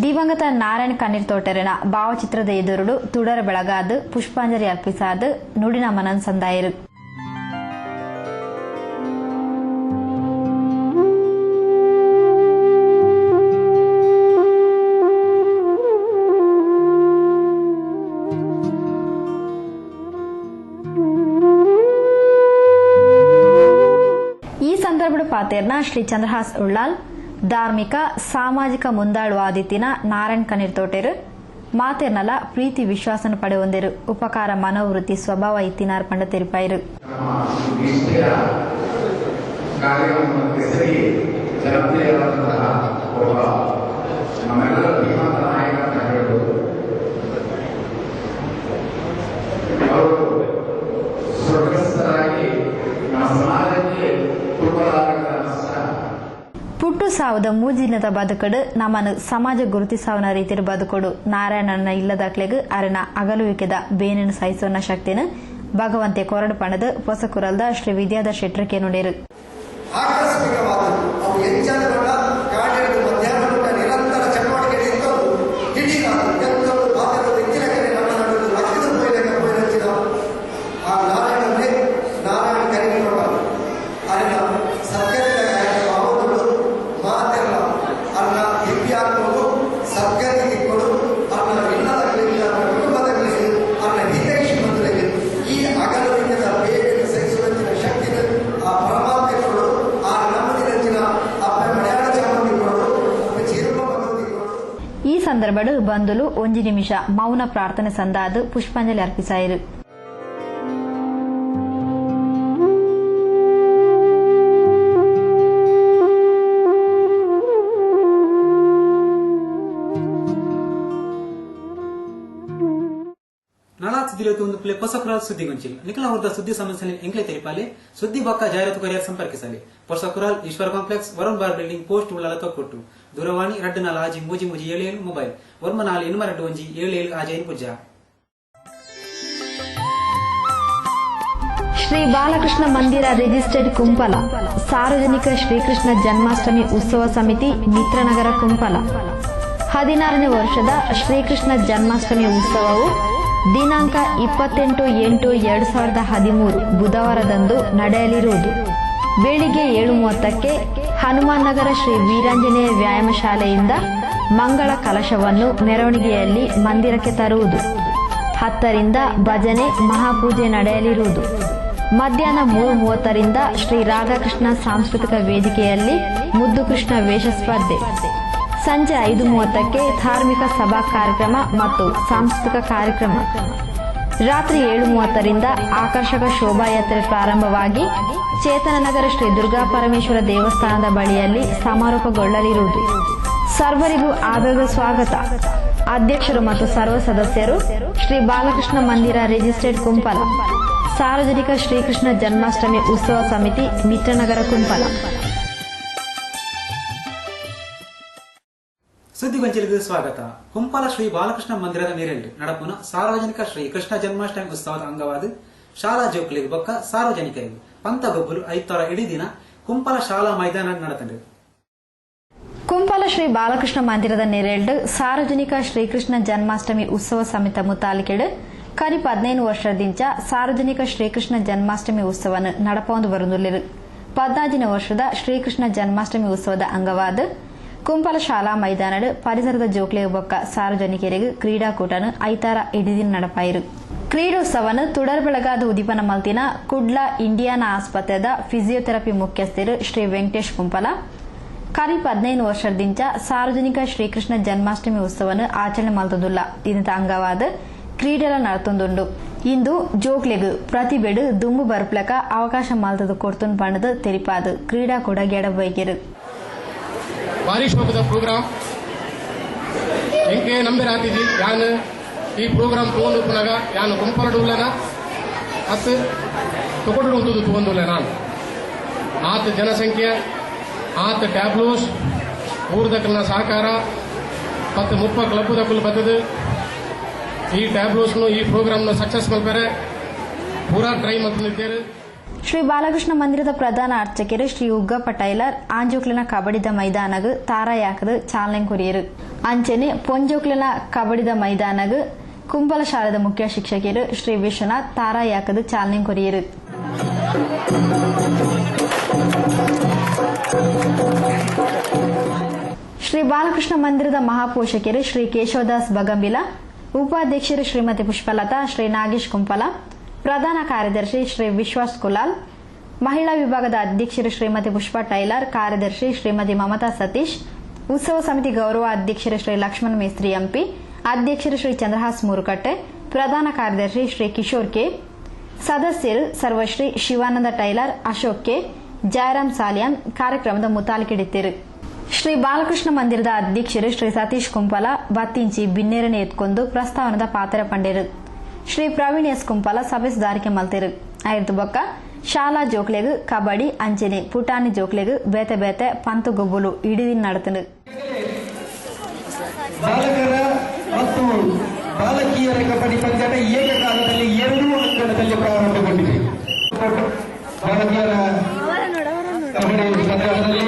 ದಿವಂಗತ ನಾರಾಯಣ್ ಕಣ್ಣೀರ್ ತೋಟರಿನ ಭಾವಚಿತ್ರದ ಎದುರುಡು ತುಡರ ಬೆಳಗಾದು ಪುಷ್ಪಾಂಜಲಿ ಅರ್ಪಿಸಾದು ನುಡಿನ ಮನನ್ ಸಂದಾಯರು. ಸಂದರ್ಭದ ಪಾತೇರ್ನ ಶ್ರೀ ಚಂದ್ರಹಾಸ್ ಉಳ್ಳಾಲ್ ಧಾರ್ಮಿಕ ಸಾಮಾಜಿಕ ಮುಂದಾಳು ಆದಿತ್ತಿನ ನಾರಾಯಣ್ ಕಣ್ಣೀರ್ ತೋಟೇರು ಮಾತೇರ್ನಲ ಪ್ರೀತಿ ವಿಶ್ವಾಸನ ಪಡೆ ಹೊಂದಿರು ಉಪಕಾರ ಮನೋವೃತ್ತಿ ಸ್ವಭಾವ ಇತ್ತಿನಾರ್ ಪಂಡ ತೆರಿಪಾಯಿರು. ಪುಟ್ಟು ಸಾವದ ಮೂಜಿನದ ಬದುಕಡು ನಮ್ಮನ್ನು ಸಮಾಜ ಗುರುತಿಸಾವನ ರೀತಿಯ ಬದುಕೊಡು ನಾರಾಯಣನ ಇಲ್ಲದಾಕ್ಲೆಗ್ ಅರನ ಅಗಲುವಿಕೆದ ಬೇನನ್ನು ಸಹಿಸೋನ ಶಕ್ತಿನ ಭಗವಂತೆ ಕೊರಡು ಪಣದ ಹೊಸಕುರಲ್ದ ಶ್ರೀ ವಿದ್ಯಾಧರ್ ಶೆಟ್ರಕ್ಕೆ ನುಡಿರು. ಆಕಸ್ಮಿಕವಾದದ್ದು ಅವು ಹೆಚ್ಚಾದವಲ್ಲ ಕಾಡಿನ ಮಧ್ಯಾಹ್ನ ನಿರಂತರ ಚಟುವಟಿಕೆಗಳಿಂದ ಇಡೀ ಎಂತವರು ಭಾರತದ ಹೆಚ್ಚಿನ ಕಡೆ ನಮ್ಮ ನಡುವೆ ಲಕ್ಷದ ಬಯಲಚ್ಚಿದ ಆ ನಾರಾಯಣನೇ ನಾರಾಯಣ ಕರೆಗಿಕೊಂಡ ಅರಿನ ಸತ್ಯದ ಭಾವಗಳು ಮಾತೆಲ್ಲ ಅನ್ನ ದಿವ್ಯಾತ್ಮವು ಸದ್ಗತಿಗೆ ಕೊಡು ಅನ್ನ ಇಲ್ಲದ ಕುಟುಂಬದಲ್ಲಿ ಅನ್ನ ಹಿತೈಷಿ ಮಂತ್ರಿಗೆ ಈ ಅಗಲವಿಲ್ಲದ ಬೇಡಿನ ಸಹಿಸುವಂತಿನ ಶಕ್ತಿನ ಆ ಪರಮಾತ್ಮೆ ಕೊಡು ಆ ನಮ್ಮದಿನ ಅಪ್ಪ ಮಲಯಾಳ ಚಾಮಂದಿ ಕೊಡು ಚೀರುವ ಭಗವತಿ ಕೊಡು. ಈ ಸಂದರ್ಭಡು ಬಂದುಲು 1 ನಿಮಿಷ ಮೌನ ಪ್ರಾರ್ಥನೆ ಸಂದಾದು ಪುಷ್ಪಾಂಜಲಿ ಅರ್ಪಿಸಾಯಿರು. ಒಂದು ಪ್ಲೇ ಹೊಸಕುರಾಲ್ ಸುದ್ದಿ ಗೊಂಚಿಲ್ ನಿಖಲ ಹೊರದ ಸುದ್ದಿ ಸಮಸ್ಯೆ ಎಂಕ್ಲೆ ತೆರಿಪಾಲೆ ಸುದ್ದಿ ಬಕ್ಕ ಜಾಹೀರಾತು ಕೊರಿಯರ್ ಸಂಪರ್ಕಿಸಲಿ. ಹೊಸಕುರಾಲ್ Ishwara complex Varun bar building post Ullal Thokkottu ದೂರವಾಣಿ 2 ಆಜಿ 3 ಮೊಬೈಲ್ ವರ್ಮ 4 2 1 77 ಆಜೈನ್ ಪೂಜಾ. ಶ್ರೀ ಬಾಲಕೃಷ್ಣ ಮಂದಿರ ರಿಜಿಸ್ಟರ್ಡ್ ಕುಂಪಲ ಸಾರ್ವಜನಿಕ ಶ್ರೀಕೃಷ್ಣ ಜನ್ಮಾಷ್ಟಮಿ ಉತ್ಸವ ಸಮಿತಿ ಮಿತ್ರನಗರ ಕುಂಪಲ 16ನೇ ವರ್ಷದ ಶ್ರೀಕೃಷ್ಣ ಜನ್ಮಾಷ್ಟಮಿ ಉತ್ಸವವು ದಿನಾಂಕ 28/8/2013 ಬುಧವಾರದಂದು ನಡೆಯಲಿರುವುದು. ಬೆಳಿಗ್ಗೆ 7:30ಕ್ಕೆ ಹನುಮಾನ್ ನಗರ ಶ್ರೀ ವೀರಾಂಜನೇಯ ವ್ಯಾಯಾಮ ಶಾಲೆಯಿಂದ ಮಂಗಳ ಕಲಶವನ್ನು ಮೆರವಣಿಗೆಯಲ್ಲಿ ಮಂದಿರಕ್ಕೆ ತರುವುದು. 10ರಿಂದ ಭಜನೆ ಮಹಾಪೂಜೆ ನಡೆಯಲಿರುವುದು. ಮಧ್ಯಾಹ್ನ 3:30ರಿಂದ ಶ್ರೀ ರಾಧಾಕೃಷ್ಣ ಸಾಂಸ್ಕೃತಿಕ ವೇದಿಕೆಯಲ್ಲಿ ಮುದ್ದು ಕೃಷ್ಣ ವೇಷ ಸ್ಪರ್ಧೆ. ಸಂಜೆ 5:30ಕ್ಕೆ ಧಾರ್ಮಿಕ ಸಭಾ ಕಾರ್ಯಕ್ರಮ ಮತ್ತು ಸಾಂಸ್ಕೃತಿಕ ಕಾರ್ಯಕ್ರಮ. ರಾತ್ರಿ 7:30ರಿಂದ ಆಕರ್ಷಕ ಶೋಭಾಯಾತ್ರೆ ಪ್ರಾರಂಭವಾಗಿ ಚೇತನನಗರ ಶ್ರೀ ದುರ್ಗಾ ಪರಮೇಶ್ವರ ದೇವಸ್ಥಾನದ ಬಳಿಯಲ್ಲಿ ಸಮಾರೋಪಗೊಳ್ಳಲಿರುವುದು. ಸರ್ವರಿಗೂ ಆದರದ ಸ್ವಾಗತ. ಅಧ್ಯಕ್ಷರು ಮತ್ತು ಸರ್ವ ಸದಸ್ಯರು ಶ್ರೀ ಬಾಲಕೃಷ್ಣ ಮಂದಿರ ರಿಜಿಸ್ಟರ್ಡ್ ಕುಂಪಲ ಸಾರ್ವಜನಿಕ ಶ್ರೀಕೃಷ್ಣ ಜನ್ಮಾಷ್ಟಮಿ ಉತ್ಸವ ಸಮಿತಿ ಮಿತ್ರನಗರ ಕುಂಪಲ. ಸುದ್ದಿಗೊಂಚಲಿಗೆ ಸ್ವಾಗತ. ಕುಂಪಲ ಶ್ರೀ ಬಾಲಕೃಷ್ಣ ಮಂದಿರದ ನೀರೆಂಡು ನಡಪುನ ಸಾರ್ವಜನಿಕ ಶ್ರೀ ಕೃಷ್ಣ ಜನ್ಮಾಷ್ಟಮಿ ಉತ್ಸವದ ಅಂಗವಾದ ಶಾಲಾ ಜೋಕ್ಲಿಗೆ ಬೊಕ್ಕ ಸಾರ್ವಜನಿಕರಿಗೆ ಪಂತ ಗೊಬ್ಬರು 5 ಇಡೀ ದಿನ ಕುಂಪಲ ಶಾಲಾ ಮೈದಾನ ನಡೆತಂಡು. ಕುಂಪಲ ಶ್ರೀ ಬಾಲಕೃಷ್ಣ ಮಂದಿರದ ನೆರೆಲ್ಡ್ ಸಾರ್ವಜನಿಕ ಶ್ರೀಕೃಷ್ಣ ಜನ್ಮಾಷ್ಟಮಿ ಉತ್ಸವ ಸಮಿತಿ ಮುತಾಲಿಕೆಡು ಕರಿ 15 ವರ್ಷದಿಂದ ಸಾರ್ವಜನಿಕ ಶ್ರೀಕೃಷ್ಣ ಜನ್ಮಾಷ್ಟಮಿ ಉತ್ಸವವನ್ನು ನಡಪೊಂದು ಬರುವುದಿಲ್ಲ. 14ನೇ ವರ್ಷದ ಶ್ರೀಕೃಷ್ಣ ಜನ್ಮಾಷ್ಟಮಿ ಉತ್ಸವದ ಅಂಗವಾದ ಕುಂಪಲ ಶಾಲಾ ಮೈದಾನದ ಪರಿಸರದ ಜೋಕ್ಲಿಗೆ ಬೊಕ್ಕ ಸಾರ್ವಜನಿಕರಿಗೆ ಕ್ರೀಡಾಕೂಟನು 5 ಇಡೀ ದಿನ ನಡಪಾಯಿರು. ಕ್ರೀಡೋತ್ಸವನು ತುಡರ್ ಬೆಳಗಾದ ಉದೀಪನ ಮಲ್ತಿನ ಕುಡ್ಲ ಇಂಡಿಯಾನ ಆಸ್ಪತ್ರೆದ ಫಿಸಿಯೋಥೆರಪಿ ಮುಖ್ಯಸ್ಥರು ಶ್ರೀ ವೆಂಕಟೇಶ್ ಕುಂಪಲ ಕರಿ 15 ವರ್ಷದಿಂದ ಸಾರ್ವಜನಿಕ ಶ್ರೀಕೃಷ್ಣ ಜನ್ಮಾಷ್ಟಮಿ ಉತ್ಸವವನ್ನು ಆಚರಣೆ ಮಲ್ತದುಲ್ಲ. ಇದರ ಅಂಗವಾದ ಕ್ರೀಡೆಲ ನಡತೊಂದುಂಡು. ಇಂದು ಜೋಕ್ಲೆಗ್ ಪ್ರತಿಭೆಡು ದುಂಬು ಬರ್ಪ್ಲಕ ಅವಕಾಶ ಮಲ್ತದ ಕೊಡ್ತುನ್ ಬಣ್ಣದ ತೆರಿಪಾದ ಕ್ರೀಡಾಕೂಟ ಗೆಡಬೈಕೆರು. ಬಾರಿ ಶೋಕದ ಪ್ರೋಗ್ರಾಮ್ ಎಂಕೆ ನಂಬೆ ರಾತಿಜಿ ಯಾನ್ ಈ ಪ್ರೋಗ್ರಾಮ್ ತಗೊಂಡು ಪುನಗ ಯಾನ್ ಕುಂಪಲಡುಲ್ಲನ ಅತ್ ತಗೊಂಡು ಉಂಟು ತಗೊಂಡುಲ್ಲ ನಾನು ಆತ ಜನಸಂಖ್ಯೆ ಆತ ಟ್ಯಾಬ್ಲೋಸ್ ಊರ್ದಕ್ಕಲ್ನ ಸಹಕಾರ ಮತ್ತು 30 ಕ್ಲಬ್ ದಕ್ಕಲು ಬರ್ತದೆ. ಈ ಟ್ಯಾಬ್ಲೋಸ್ನು ಈ ಪ್ರೋಗ್ರಾಮ್ನ ಸಕ್ಸಸ್ ಮಲ್ಪರೆ ಪೂರಾ ಟ್ರೈ ಮಾಡ್ತಿದ್ದಾರೆ. ಶ್ರೀ ಬಾಲಕೃಷ್ಣ ಮಂದಿರದ ಪ್ರಧಾನ ಅರ್ಚಕರು ಶ್ರೀ ಉಗ್ಗಪ್ಪ ಟೈಲರ್ ಆಂಜೋಕ್ಲಿನ ಕಬಡಿದ ಮೈದಾನಗ್ ತಾರಾಯಾಕದ ಚಾಲನೆ ಕೊರಿಯರು. ಅಂಚನೆ ಪೊಂಜೋಕ್ಲಿನ ಕಬಡಿದ ಮೈದಾನಗ್ ಕುಂಪಲ ಶಾಲೆದ ಮುಖ್ಯ ಶಿಕ್ಷಕರು ಶ್ರೀ ವಿಶ್ವನಾಥ್ ತಾರಾಯಾಕದ ಚಾಲನೆ ಕೊರಿಯರು. ಶ್ರೀ ಬಾಲಕೃಷ್ಣ ಮಂದಿರದ ಮಹಾಪೋಷಕರು ಶ್ರೀ ಕೇಶವದಾಸ್ ಬಗಂಬಿಲ, ಉಪಾಧ್ಯಕ್ಷರು ಶ್ರೀಮತಿ ಪುಷ್ಪಲತಾ, ಶ್ರೀ ನಾಗೇಶ್ ಕುಂಪಲ, ಪ್ರಧಾನ ಕಾರ್ಯದರ್ಶಿ ಶ್ರೀ ವಿಶ್ವಾಸ್ ಕುಲಾಲ್, ಮಹಿಳಾ ವಿಭಾಗದ ಅಧ್ಯಕ್ಷರು ಶ್ರೀಮತಿ ಪುಷ್ಪಾ ಟೈಲರ್, ಕಾರ್ಯದರ್ಶಿ ಶ್ರೀಮತಿ ಮಮತಾ ಸತೀಶ್, ಉತ್ಸವ ಸಮಿತಿ ಗೌರವ ಅಧ್ಯಕ್ಷರು ಶ್ರೀ ಲಕ್ಷ್ಮಣ ಮೇಸ್ತ್ರಿ ಎಂಪಿ, ಅಧ್ಯಕ್ಷರು ಶ್ರೀ ಚಂದ್ರಹಾಸ್ ಮೂರುಕಟ್ಟೆ, ಪ್ರಧಾನ ಕಾರ್ಯದರ್ಶಿ ಶ್ರೀ ಕಿಶೋರ್ ಕೆ, ಸದಸ್ಯರು ಸರ್ವಶ್ರೀ ಶಿವಾನಂದ ಟೈಲರ್, ಅಶೋಕ್ ಕೆ, ಜಯರಾಮ್ ಸಾಲಿಯಾನ್ ಕಾರ್ಯಕ್ರಮದ ಮುತಾಲಿಕಿಡಿತಿರು. ಶ್ರೀ ಬಾಲಕೃಷ್ಣ ಮಂದಿರದ ಅಧ್ಯಕ್ಷರು ಶ್ರೀ ಸತೀಶ್ ಕುಂಪಲ ಬತ್ತಿಂಚಿ ಬಿನ್ನೇರನೆ ಎತ್ಕೊಂಡು ಪ್ರಸ್ತಾವನದ ಪಾತ್ರ ಪಂಡೇರು. ಶ್ರೀ ಪ್ರವೀಣ್ ಎಸ್ ಕುಂಪಲ ಸಭೆಸುದಾರಿಕೆ ಮಲ್ತಿರು. ಆಯ್ತು ಬೊಕ್ಕ ಶಾಲಾ ಜೋಕ್ಲೆಗ್ ಕಬಡ್ಡಿ ಅಂಚನೆ ಪುಟಾಣಿ ಜೋಕ್ಲೆಗ್ ಬೇತೆ ಬೇತೆ ಪಂತು ಗೊಬ್ಬಲು ಇಡೀ ನಡೆತನು. ಬಾಲಕರ ಮತ್ತು ಬಾಲಕಿಯರ ಕಬಡ್ಡಿ ಪಂದ್ಯಾಟ ಏಕಕಾಲದಲ್ಲಿ 2 ಅಂಕಣದಲ್ಲಿ ಪ್ರಾರಂಭಗೊಂಡಿದೆ. ಬಾಲಕಿಯರ ಕಬಡ್ಡಿ ಪಂದ್ಯಾಟದಲ್ಲಿ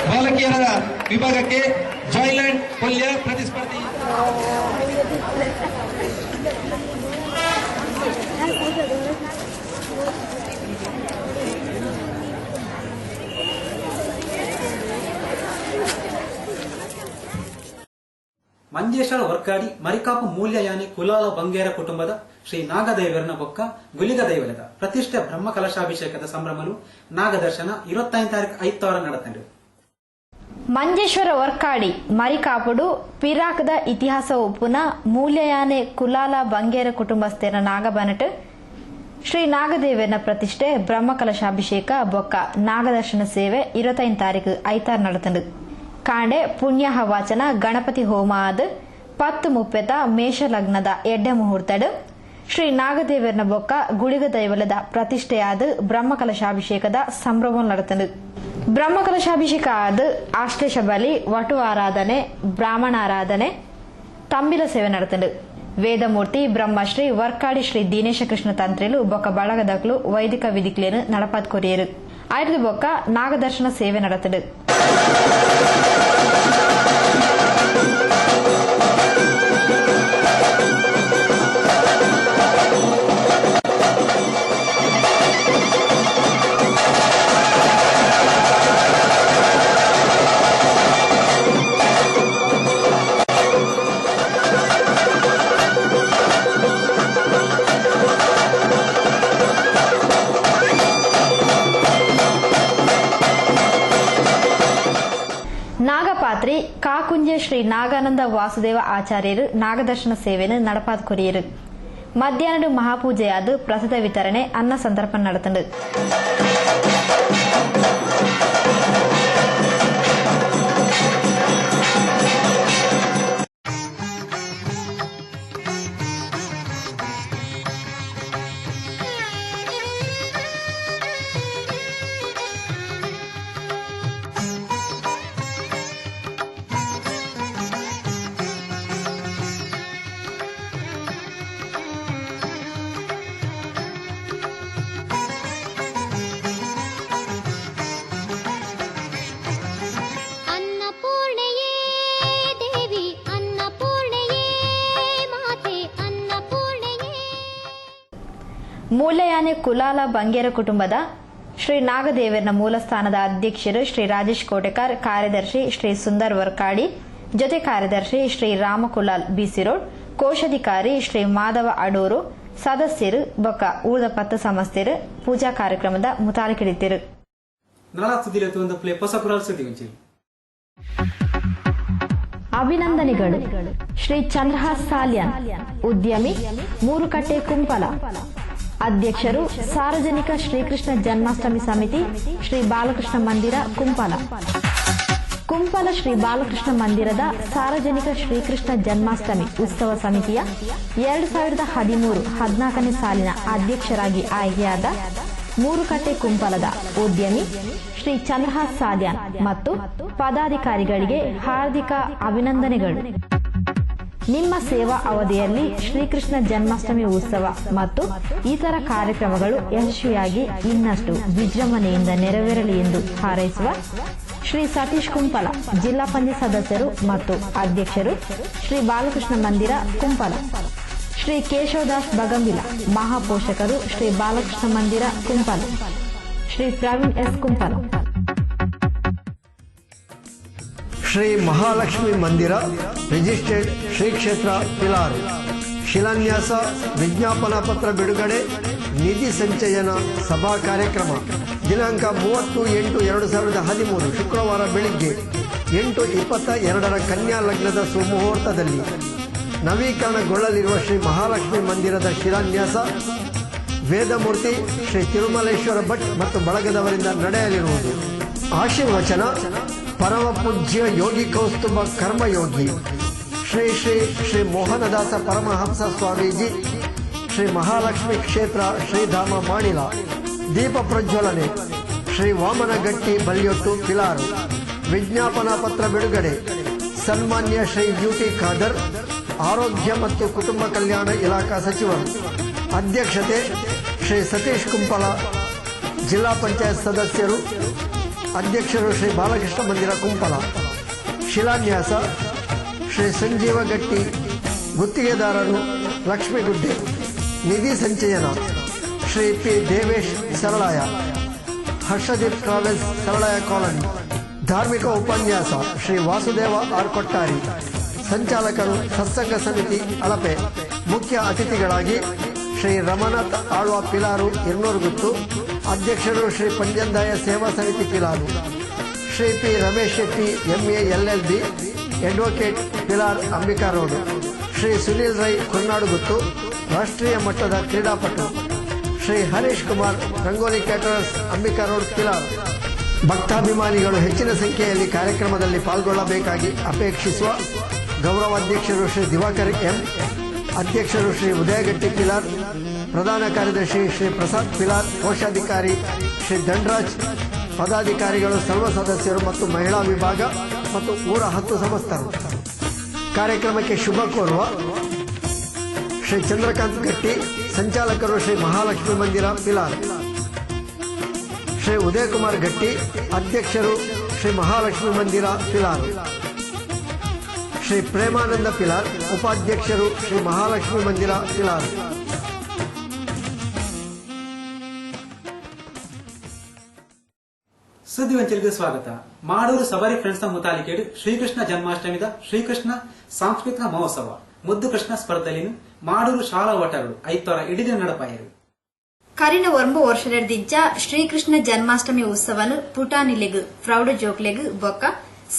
ಬಾಲಕಿಯರ ವಿಭಾಗಕ್ಕೆ ಜಾಯ್ಲ್ಯಾಂಡ್ ಕೊಲ್ಯ ಪ್ರತಿಸ್ಪರ್ಧಿ ಮಂಜೇಶ್ವರ ವರ್ಕಾಡಿ ಮರಿಕಾಪು ಮೂಲ್ಯಯಾನಿ ಕುಲಾಲ ಬಂಗೇರ ಕುಟುಂಬದ ಶ್ರೀ ನಾಗದೈವರನ ಬೊಕ್ಕ ಗುಲಿಗ ದೈವಲದ ಪ್ರತಿಷ್ಠೆ ಬ್ರಹ್ಮ ಕಲಶಾಭಿಷೇಕದ ಸಂಭ್ರಮಲು ನಾಗದರ್ಶನ 25 ತಾರೀಕು 5 ನಡೆತಂಡು. ಮಂಜೇಶ್ವರ ವರ್ಕಾಡಿ ಮರಿಕಾಪುಡು ಪಿರಾಕದ ಇತಿಹಾಸ ಒಪ್ಪುನ ಮೂಲ್ಯಯಾನೆ ಕುಲಾಲ ಬಂಗೇರ ಕುಟುಂಬಸ್ಥರ ನಾಗಬನಟ್ ಶ್ರೀ ನಾಗದೇವನ ಪ್ರತಿಷ್ಠೆ ಬ್ರಹ್ಮ ಕಲಶಾಭಿಷೇಕ ಬೊಕ್ಕ ನಾಗದರ್ಶನ ಸೇವೆ 25 ತಾರೀಕು 5 ನಡೆತಂಡು. ಕಾಂಡೆ ಪುಣ್ಯ ವಾಚನ ಗಣಪತಿ ಹೋಮ ಆದ 10:30 ಮೇಷ ಲಗ್ನದ ಎಡ್ಡೆ ಮುಹೂರ್ತಡ್ ಶ್ರೀ ನಾಗದೇವರನ ಬೊಕ್ಕ ಗುಳಿಗ ದೈವಲದ ಪ್ರತಿಷ್ಠೆಯಾದ ಬ್ರಹ್ಮ ಕಲಶಾಭಿಷೇಕದ ಸಂಭ್ರಮ ನಡೆತಂಡು. ಬ್ರಹ್ಮ ಕಲಶಾಭಿಷೇಕ ಆದ ಆಶ್ಲೇಷ ಬಲಿ, ವಟು ಆರಾಧನೆ, ಬ್ರಾಹ್ಮಣ ಆರಾಧನೆ, ತಂಬಿಲ ಸೇವೆ ನಡೆತಂಡು. ವೇದಮೂರ್ತಿ ಬ್ರಹ್ಮಶ್ರೀ ವರ್ಕಾಡಿ ಶ್ರೀ ದಿನೇಶ ಕೃಷ್ಣ ತಂತ್ರಿಲು ಬೊಕ್ಕ ಬಳಗದಕ್ಲು ವೈದಿಕ ವಿಧಿಕ್ಲೇನು ನಡಪಾತ್ ಕೊರಿಯರು. ಆಯ್ತು ಬೊಕ್ಕ ನಾಗದರ್ಶನ ಸೇವೆ ನಡೆತಂಡು. ನಾಗಪಾತ್ರಿ ಕಾಕುಂಜೆ ಶ್ರೀ ನಾಗಾನಂದ ವಾಸುದೇವ ಆಚಾರ್ಯರು ನಾಗದರ್ಶನ ಸೇವೆಯನ್ನು ನಡಪಾತ್ ಕೊರಿಯರು. ಮಧ್ಯಾಹ್ನ ಮಹಾಪೂಜೆಯಾದ ಪ್ರಸಾದ ವಿತರಣೆ ಅನ್ನ ಸಂತರ್ಪಣ ನಡೆತಂಡು. ಮೂಲ್ಯಯಾನೆ ಕುಲಾಲ ಬಂಗೇರ ಕುಟುಂಬದ ಶ್ರೀ ನಾಗದೇವರನ ಮೂಲಸ್ಥಾನದ ಅಧ್ಯಕ್ಷರು ಶ್ರೀ ರಾಜೇಶ್ ಕೋಟೆಕರ್, ಕಾರ್ಯದರ್ಶಿ ಶ್ರೀ ಸುಂದರ್ ವರ್ಕಾಡಿ, ಜೊತೆ ಕಾರ್ಯದರ್ಶಿ ಶ್ರೀ ರಾಮಕುಲಾಲ್ ಬಿಸಿರೋಡ್, ಕೋಶಾಧಿಕಾರಿ ಶ್ರೀ ಮಾಧವ ಅಡೂರು, ಸದಸ್ಯರು ಬೊಕ್ಕ ಉಳಿದ 10 ಸಂಸ್ಥೆರು ಪೂಜಾ ಕಾರ್ಯಕ್ರಮದ ಮುತಾಲಿಕಿಡಿತಿರು. ಅಭಿನಂದನೆಗಳು. ಶ್ರೀ ಚಂದ್ರಹಾಸ್ ಸಾಲ್ಯಾನ್, ಉದ್ಯಮಿ, ಮೂರುಕಟ್ಟೆ ಕುಂಪಲ. ಅಧ್ಯಕ್ಷರು ಸಾರ್ವಜನಿಕ ಶ್ರೀಕೃಷ್ಣ ಜನ್ಮಾಷ್ಟಮಿ ಸಮಿತಿ, ಶ್ರೀ ಬಾಲಕೃಷ್ಣ ಮಂದಿರ ಕುಂಪಲ. ಕುಂಪಲ ಶ್ರೀ ಬಾಲಕೃಷ್ಣ ಮಂದಿರದ ಸಾರ್ವಜನಿಕ ಶ್ರೀಕೃಷ್ಣ ಜನ್ಮಾಷ್ಟಮಿ ಉತ್ಸವ ಸಮಿತಿಯ 2013-14 ಸಾಲಿನ ಅಧ್ಯಕ್ಷರಾಗಿ ಆಯ್ಕೆಯಾದ ಮೂರುಕಟ್ಟೆ ಕುಂಪಲದ ಉದ್ಯಮಿ ಶ್ರೀ ಚಂದ್ರಹಾಸ್ ಸಾಲ್ಯಾನ್ ಮತ್ತು ಪದಾಧಿಕಾರಿಗಳಿಗೆ ಹಾರ್ದಿಕ ಅಭಿನಂದನೆಗಳು. ನಿಮ್ಮ ಸೇವಾ ಅವಧಿಯಲ್ಲಿ ಶ್ರೀಕೃಷ್ಣ ಜನ್ಮಾಷ್ಟಮಿ ಉತ್ಸವ ಮತ್ತು ಇತರ ಕಾರ್ಯಕ್ರಮಗಳು ಯಶಸ್ವಿಯಾಗಿ ಇನ್ನಷ್ಟು ವಿಜೃಂಭಣೆಯಿಂದ ನೆರವೇರಲಿ ಎಂದು ಹಾರೈಸುವ ಶ್ರೀ ಸತೀಶ್ ಕುಂಪಲ, ಜಿಲ್ಲಾ ಪಂಚಾಯತ್ ಸದಸ್ಯರು ಮತ್ತು ಅಧ್ಯಕ್ಷರು, ಶ್ರೀ ಬಾಲಕೃಷ್ಣ ಮಂದಿರ ಕುಂಪಲ. ಶ್ರೀ ಕೇಶವದಾಸ್ ಬಗಂಬಿಲ, ಮಹಾಪೋಷಕರು, ಶ್ರೀ ಬಾಲಕೃಷ್ಣ ಮಂದಿರ ಕುಂಪಲ. ಶ್ರೀ ಪ್ರವೀಣ್ ಎಸ್ ಕುಂಪಲ. ಶ್ರೀ ಮಹಾಲಕ್ಷ್ಮಿ ಮಂದಿರ ರಿಜಿಸ್ಟರ್ಡ್ ಶ್ರೀ ಕ್ಷೇತ್ರ ಪಿಲಾರು. ಶಿಲಾನ್ಯಾಸ, ವಿಜ್ಞಾಪನಾ ಪತ್ರ ಬಿಡುಗಡೆ, ನಿಧಿ ಸಂಚಯನ ಸಭಾ ಕಾರ್ಯಕ್ರಮ ದಿನಾಂಕ 30/8/2013 ಶುಕ್ರವಾರ ಬೆಳಿಗ್ಗೆ 8:22 ಕನ್ಯಾ ಲಗ್ನದ ಸುಮುಹೂರ್ತದಲ್ಲಿ ನವೀಕರಣಗೊಳ್ಳಲಿರುವ ಶ್ರೀ ಮಹಾಲಕ್ಷ್ಮಿ ಮಂದಿರದ ಶಿಲಾನ್ಯಾಸ ವೇದಮೂರ್ತಿ ಶ್ರೀ ತಿರುಮಲೇಶ್ವರ ಭಟ್ ಮತ್ತು ಬಳಗದವರಿಂದ ನಡೆಯಲಿರುವುದು. ಆಶೀರ್ವಚನ ಪರಮ ಪೂಜ್ಯ ಯೋಗಿ ಕೌಸ್ತುಭ ಕರ್ಮಯೋಗಿ ಶ್ರೀ ಶ್ರೀ ಶ್ರೀ ಮೋಹನದಾಸ ಪರಮಹಂಸ ಸ್ವಾಮೀಜಿ, ಶ್ರೀ ಮಹಾಲಕ್ಷ್ಮಿ ಕ್ಷೇತ್ರ ಶ್ರೀಧಾಮ ಮಾಡಿಲ. ದೀಪ ಪ್ರಜ್ವಲನೆ ಶ್ರೀ ವಾಮನಗಟ್ಟಿ ಬಲ್ಯೊಟ್ಟು ಪಿಲಾರು. ವಿಜ್ಞಾಪನಾ ಪತ್ರ ಬಿಡುಗಡೆ ಸನ್ಮಾನ್ಯ ಶ್ರೀ ಯುಟಿ ಖಾದರ್, ಆರೋಗ್ಯ ಮತ್ತು ಕುಟುಂಬ ಕಲ್ಯಾಣ ಇಲಾಖಾ ಸಚಿವರು. ಅಧ್ಯಕ್ಷತೆ ಶ್ರೀ ಸತೀಶ್ ಕುಂಪಲ, ಜಿಲ್ಲಾ ಪಂಚಾಯತ್ ಸದಸ್ಯರು. ಅಧ್ಯಕ್ಷರು ಶ್ರೀ ಬಾಲಕೃಷ್ಣ ಮಂದಿರ ಕುಂಪಲ. ಶಿಲಾನ್ಯಾಸ ಶ್ರೀ ಸಂಜೀವ ಗಟ್ಟಿ, ಗುತ್ತಿಗೆದಾರರು ಲಕ್ಷ್ಮೀಗುಡ್ಡೆ. ನಿಧಿ ಸಂಚಯನ Shri P Devesh Saralaya, Harshadeep travels Saralaya colony. ಧಾರ್ಮಿಕ ಉಪನ್ಯಾಸ ಶ್ರೀ ವಾಸುದೇವ ಆರ್ ಕೊಟ್ಟಾರಿ, ಸಂಚಾಲಕರು ಸತ್ಸಂಗ ಸಮಿತಿ ಅಳಪೆ. ಮುಖ್ಯ ಅತಿಥಿಗಳಾಗಿ ಶ್ರೀ ರಮನಾಥ್ ಆಳ್ವ ಪಿಲಾರು ಹಿರ್ನೂರುಗುತ್ತು, ಅಧ್ಯಕ್ಷರು ಶ್ರೀ ಪಂಜಂದಾಯ ಸೇವಾ ಸಮಿತಿ Pilaru. Shri P Ramesh Shetty MA LLB, advocate Pilar Ambika road. Shri Sunil Rai Kurnadugutthu, ರಾಷ್ಟ್ರೀಯ ಮಟ್ಟದ ಕ್ರೀಡಾಪಟು. Shri Harish Kumar, Rangoli caterers, Ambika road Pilar. ಭಕ್ತಾಭಿಮಾನಿಗಳು ಹೆಚ್ಚಿನ ಸಂಖ್ಯೆಯಲ್ಲಿ ಕಾರ್ಯಕ್ರಮದಲ್ಲಿ ಪಾಲ್ಗೊಳ್ಳಬೇಕಾಗಿ ಅಪೇಕ್ಷಿಸುವ ಗೌರವಾಧ್ಯಕ್ಷರು ಶ್ರೀ ದಿವಾಕರ್ M, ಅಧ್ಯಕ್ಷರು ಶ್ರೀ ಉದಯಗಟ್ಟಿ ಪಿಲಾರ್, ಪ್ರಧಾನ ಕಾರ್ಯದರ್ಶಿ ಶ್ರೀ ಪ್ರಸಾದ್ ಪಿಲಾರ್, ಕೋಶಾಧಿಕಾರಿ ಶ್ರೀ ದಂಡರಾಜ್, ಪದಾಧಿಕಾರಿಗಳು, ಸರ್ವ ಸದಸ್ಯರು ಮತ್ತು ಮಹಿಳಾ ವಿಭಾಗ ಮತ್ತು ಊರ 10 ಸಮಸ್ತರು. ಕಾರ್ಯಕ್ರಮಕ್ಕೆ ಶುಭ ಕೋರುವ ಶ್ರೀ ಚಂದ್ರಕಾಂತ್ ಗಟ್ಟಿ, ಸಂಚಾಲಕರು ಶ್ರೀ ಮಹಾಲಕ್ಷ್ಮಿ ಮಂದಿರ ಪಿಲಾರ್. ಶ್ರೀ ಉದಯಕುಮಾರ್ ಗಟ್ಟಿ, ಅಧ್ಯಕ್ಷರು ಶ್ರೀ ಮಹಾಲಕ್ಷ್ಮಿ ಮಂದಿರ ಪಿಲಾರ್. ಶ್ರೀ ಪ್ರೇಮಾನಂದ ಪಿಲಾರ್, ಉಪಾಧ್ಯಕ್ಷರು ಶ್ರೀ ಮಹಾಲಕ್ಷ್ಮಿ ಮಂದಿರ ಪಿಲಾರ್. ಸುದ್ದಿ ವಂಚಲಿಗೆ ಸ್ವಾಗತ. ಮಾಡೂರು ಸಬರಿ ಫ್ರೆಂಡ್ಸ್ ಮುತಾಲಿಕೆಡು ಶ್ರೀಕೃಷ್ಣ ಜನ್ಮಾಷ್ಟಮಿದ ಶ್ರೀಕೃಷ್ಣ ಸಾಂಸ್ಕೃತಿಕ ಮಹೋತ್ಸವ ಮುದ್ದು ಕೃಷ್ಣ ಸ್ಪರ್ಧೆಲಿನ ಮಾಡೂರು ಶಾಲಾ ಓಟಗಳು 5 ಇಡೀ ನಡಪಾಯರು. ಕರಿನ 9 ವರ್ಷದ ಶ್ರೀಕೃಷ್ಣ ಜನ್ಮಾಷ್ಟಮಿ ಉತ್ಸವನು ಪುಟಾಣಿಲೆಗ್ ಪ್ರೌಢ ಜೋಕ್ಲೆಗ್ ಬೊಕ್ಕ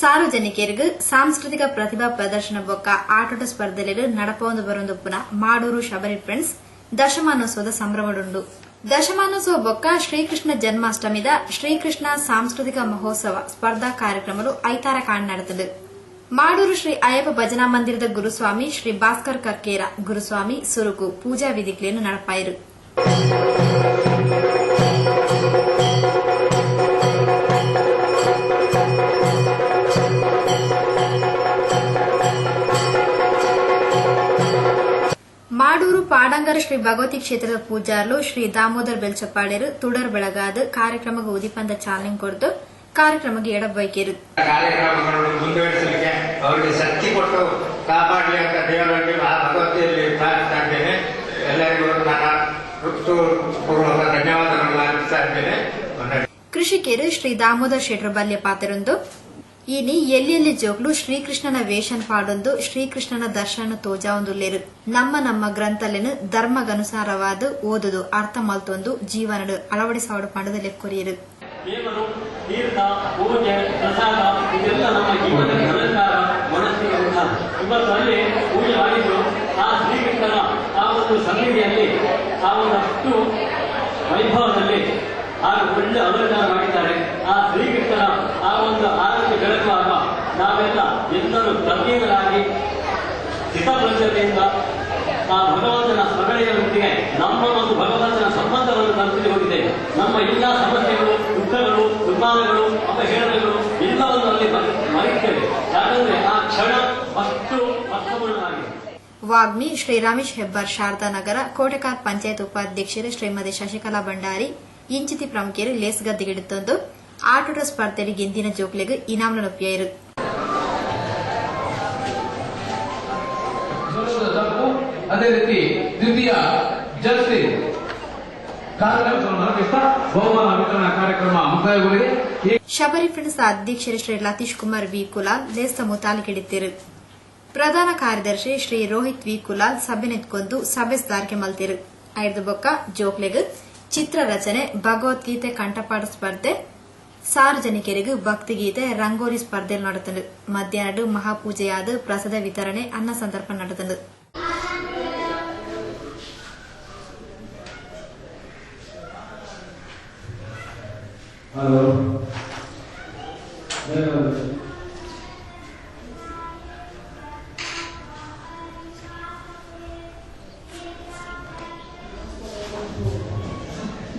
ಸಾರ್ವಜನಿಕರಿಗೆ ಸಾಂಸ್ಕೃತಿಕ ಪ್ರತಿಭಾ ಪ್ರದರ್ಶನ ಬೊಕ್ಕ ಆಟೋಟ ಸ್ಪರ್ಧೆಲೆಗ್ ನಡಪೊಂದು ಬರೊಂದುಪ್ಪುನ ಮಾಡೂರು ಶಬರಿ ಫ್ರೆಂಡ್ಸ್ ದಶಮಾನೋತ್ಸವದ ಸಂಭ್ರಮಡುಂಡು. ದಶಮಾನೋತ್ಸವ ಬೊಕ್ಕ ಶ್ರೀಕೃಷ್ಣ ಜನ್ಮಾಷ್ಟಮಿದ ಶ್ರೀಕೃಷ್ಣ ಸಾಂಸ್ಕೃತಿಕ ಮಹೋತ್ಸವ ಸ್ಪರ್ಧಾ ಕಾರ್ಯಕ್ರಮಗಳು 5 ಕಾಣ್ ನಡೆತದೆ. ಮಾಡೂರು ಶ್ರೀ ಅಯ್ಯಪ್ಪ ಭಜನಾ ಮಂದಿರದ ಗುರುಸ್ವಾಮಿ ಶ್ರೀ ಭಾಸ್ಕರ್ ಕರ್ಕೇರ ಗುರುಸ್ವಾಮಿ ಸುರುಕು ಪೂಜಾ ವಿಧಿಗಳನ್ನು ನಡಪಾಯಿರು. ಮಾಡೂರು ಪಾಡಂಗರ ಶ್ರೀ ಭಗವತಿ ಕ್ಷೇತ್ರದ ಪೂಜಾರ್ಲು ಶ್ರೀ ದಾಮೋದರ್ ಬೆಲ್ಚಪ್ಪಾಡೇರು ತುಡರ್ ಬೆಳಗಾದ ಕಾರ್ಯಕ್ರಮಕ್ಕೆ ಉದಿಪಂದ ಚಾಲನೆ ಕೊಡ್ತು ಕಾರ್ಯಕ್ರಮಕ್ಕೆ ಎಡಬೈಕೇರು. ಕಾರ್ಯಕ್ರಮಗಳನ್ನು ಮುಂದುವರಿಸಲಿಕ್ಕೆ ಅವರಿಗೆ ಶಕ್ತಿ ಕೊಟ್ಟು ಕಾಪಾಡಲಿ ಅಂತ ದೇವರಲ್ಲಿ ಆ ಭಗವತಿಯಲ್ಲಿ ಪ್ರಾರ್ಥಿಸ್ತಾ ಇದ್ದೇನೆ. ಎಲ್ಲರಿಗೂ ನನ್ನ ಹೃತ್ಪೂರ್ವಕ ಧನ್ಯವಾದಗಳನ್ನು ಅರ್ಪಿಸ್ತಾ ಇದ್ದೇನೆ. ಕೃಷಿಕೇರು ಶ್ರೀ ದಾಮೋದರ್ ಶೆಟ್ರು ಬಲ್ಯ ಪಾತ್ರರೊಂದು ಇನಿ ಎಲ್ಲೆಲ್ಲಿ ಜೋಗ್ಲು ಶ್ರೀಕೃಷ್ಣನ ವೇಷನ್ ಪಾಡೊಂದು ಶ್ರೀಕೃಷ್ಣನ ದರ್ಶನ ತೋಜಾವೊಂದುಲ್ಲೇರು. ನಮ್ಮ ಗ್ರಂಥಲೆನು ಧರ್ಮಗನುಸಾರವಾದ ಓದುದು ಅರ್ಥ ಮಲ್ತೊಂದು ಜೀವನದ ಅಳವಡಿಸಾವಡು ಪಂಡದಲ್ಲಿ ಕೊರಿಯರು. ಕೇವಲ ತೀರ್ಥ, ಪೂಜೆ, ಪ್ರಸಾದ ಇದೆಲ್ಲ ನಮ್ಮ ಜೀವನದಲ್ಲಿ ಅಲಂಕಾರ ಮನಸ್ಸಿಗೆ ಉಂಟಾದ. ಇವತ್ತು ಅಲ್ಲಿ ಪೂಜೆ ಮಾಡಿದ್ದು ಆ ಶ್ರೀಕೃಷ್ಣನ ಆ ಒಂದು ಸನ್ನಿಧಿಯಲ್ಲಿ ಆ ಒಂದಷ್ಟು ವೈಭವದಲ್ಲಿ ಹಾಗೂ ಒಳ್ಳೆ ಅಲಂಕಾರ ಮಾಡಿದ್ದಾರೆ. ಆ ಶ್ರೀಕೃಷ್ಣನ ಆ ಒಂದು ಆರತಿ ಬೆಳಗುವಾಗ ನಾವೆಲ್ಲ ಎಲ್ಲರೂ ತಜ್ಞರಾಗಿ ಹಿತಪ್ರಜ್ಞತೆಯಿಂದ ಆ ಭಗವಂತನ ಸ್ಮರಣೆಯೊಂದಿಗೆ ನಮ್ಮ ಒಂದು ಭಗವಂತನ ಸಂಬಂಧವನ್ನು ಕಲ್ಪಿಸಿ ಹೋಗಿದ್ದೇವೆ. ನಮ್ಮ ಎಲ್ಲ ಸಮಸ್ಯೆಗಳು, ದುಃಖಗಳು, ದುರ್ಮಾನಗಳು, ಅಪಹೇಳನಗಳು ಎಲ್ಲವನ್ನು ಅಲ್ಲಿ ಮರೆಯುತ್ತೇವೆ. ಯಾಕಂದ್ರೆ ಆ ಕ್ಷಣ ಅಷ್ಟು ಅರ್ಥಪೂರ್ಣವಾಗಿದೆ. ವಾಗ್ಮಿ ಶ್ರೀ ರಮೇಶ್ ಹೆಬ್ಬಾರ್ ಶಾರದಾನಗರ ಕೋಟೆಕಾರ್ ಪಂಚಾಯತ್ ಉಪಾಧ್ಯಕ್ಷರು ಶ್ರೀಮತಿ ಶಶಿಕಲಾ ಭಂಡಾರಿ ಇಂಚಿತಿ ಪ್ರಮುಖರು ಲೇಸ್ ಗದ್ದೆಗಿಡುತ್ತೊಂದು ಆಟೋಟ ಸ್ಪರ್ಧೆಗೆ ಗೆಂದಿನ ಜೋಕ್ಲೆಗೆ ಇನಾಮ್ನ ನೊಪ್ಪಿಯಾಯಿರು. ಅದೇ ರೀತಿ ದ್ವಿತೀಯ ಜರ್ಸಿ ಕಾರ್ಯಕ್ರಮವನ್ನು ನಡೆಸುತ್ತಾ ಬಹುಮಾನ ವಿತರಣಾ ಕಾರ್ಯಕ್ರಮ ಮುಕ್ತಾಯಗೊಂಡಿದೆ. ಶಬರಿ ಫ್ರೆಂಡ್ಸ್ ಅಧ್ಯಕ್ಷರು ಶ್ರೀ ಲತೀಶ್ ಕುಮಾರ್ ವಿ ಕುಲಾಲ್ ಲೇಸ್ತ ಮುತಾಲಿಕಿಡಿತಿರು. ಪ್ರಧಾನ ಕಾರ್ಯದರ್ಶಿ ಶ್ರೀ ರೋಹಿತ್ ವಿ ಕುಲಾಲ್ ಸಭೆ ನೆತ್ಕೊಂದು ಸಭೆ ಸುಧಾರಿಕೆ ಮಲ್ತಿರು. ಐದು ಬೊಕ್ಕ ಜೋಕ್ಲೆಗ್ ಚಿತ್ರ ರಚನೆ, ಭಗವದ್ಗೀತೆ ಕಂಠಪಾಠ ಸ್ಪರ್ಧೆ, ಸಾರ್ವಜನಿಕರಿಗೂ ಭಕ್ತಿಗೀತೆ, ರಂಗೋಲಿ ಸ್ಪರ್ಧೆ ನಡೆತಂದು. ಮಧ್ಯಾಹ್ನ ಮಹಾಪೂಜೆಯಾದ ಪ್ರಸಾದ ವಿತರಣೆ, ಅನ್ನ ಸಂತರ್ಪಣೆ ನಡೆತಂದು.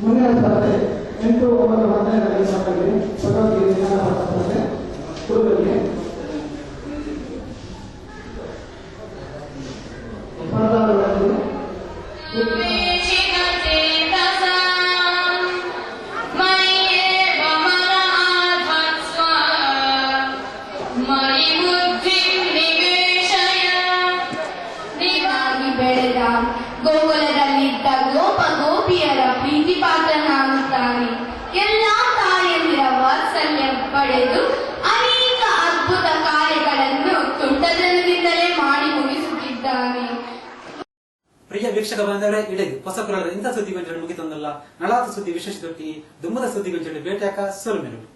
ಮುಂದಿನ ಸ್ಪರ್ಧೆ 8, 9, 15ರಲ್ಲಿ ಸ್ಪರ್ಧೆ ಭಗವದ್ಗೀತೆ ಸ್ಪರ್ಧೆ ಹುಡುಗರಿಗೆ ಸ್ಪರ್ಧಾಳುಗಳಲ್ಲಿ ಬೆಳೆದ ಗೋಕುಲದಲ್ಲಿದ್ದ ಗೋಪ ಗೋಪಿಯರ ಪ್ರೀತಿ ಪಾತ್ರನಾಗುತ್ತಾನೆ. ಎಲ್ಲಾ ತಾಯಂದಿರ ವಾತ್ಸಲ್ಯ ಪಡೆದು ಅನೇಕ ಅದ್ಭುತ ಕಾರ್ಯಗಳನ್ನು ತುಂಟತನದಿಂದಲೇ ಮಾಡಿ ಮುಗಿಸುತ್ತಿದ್ದಾನೆ. ಪ್ರಿಯ ವೀಕ್ಷಕ ಬಂದವರೇ, ಇಡೀ ಹೊಸ ಕುರಾದ ಇಂಥ ಸುದ್ದಿ ಗೊಂಚಲು ಮುಗಿತಂದಲ್ಲ. ನಳಾತ ಸುದ್ದಿ ವಿಶೇಷ ದೊಟ್ಟಿ ದುಮ್ಮದ ಸುದ್ದಿ ಗೊಂಚಲು ಭೇಟಿಯಾಕ ಸೋಲು ಮೆರುಗು.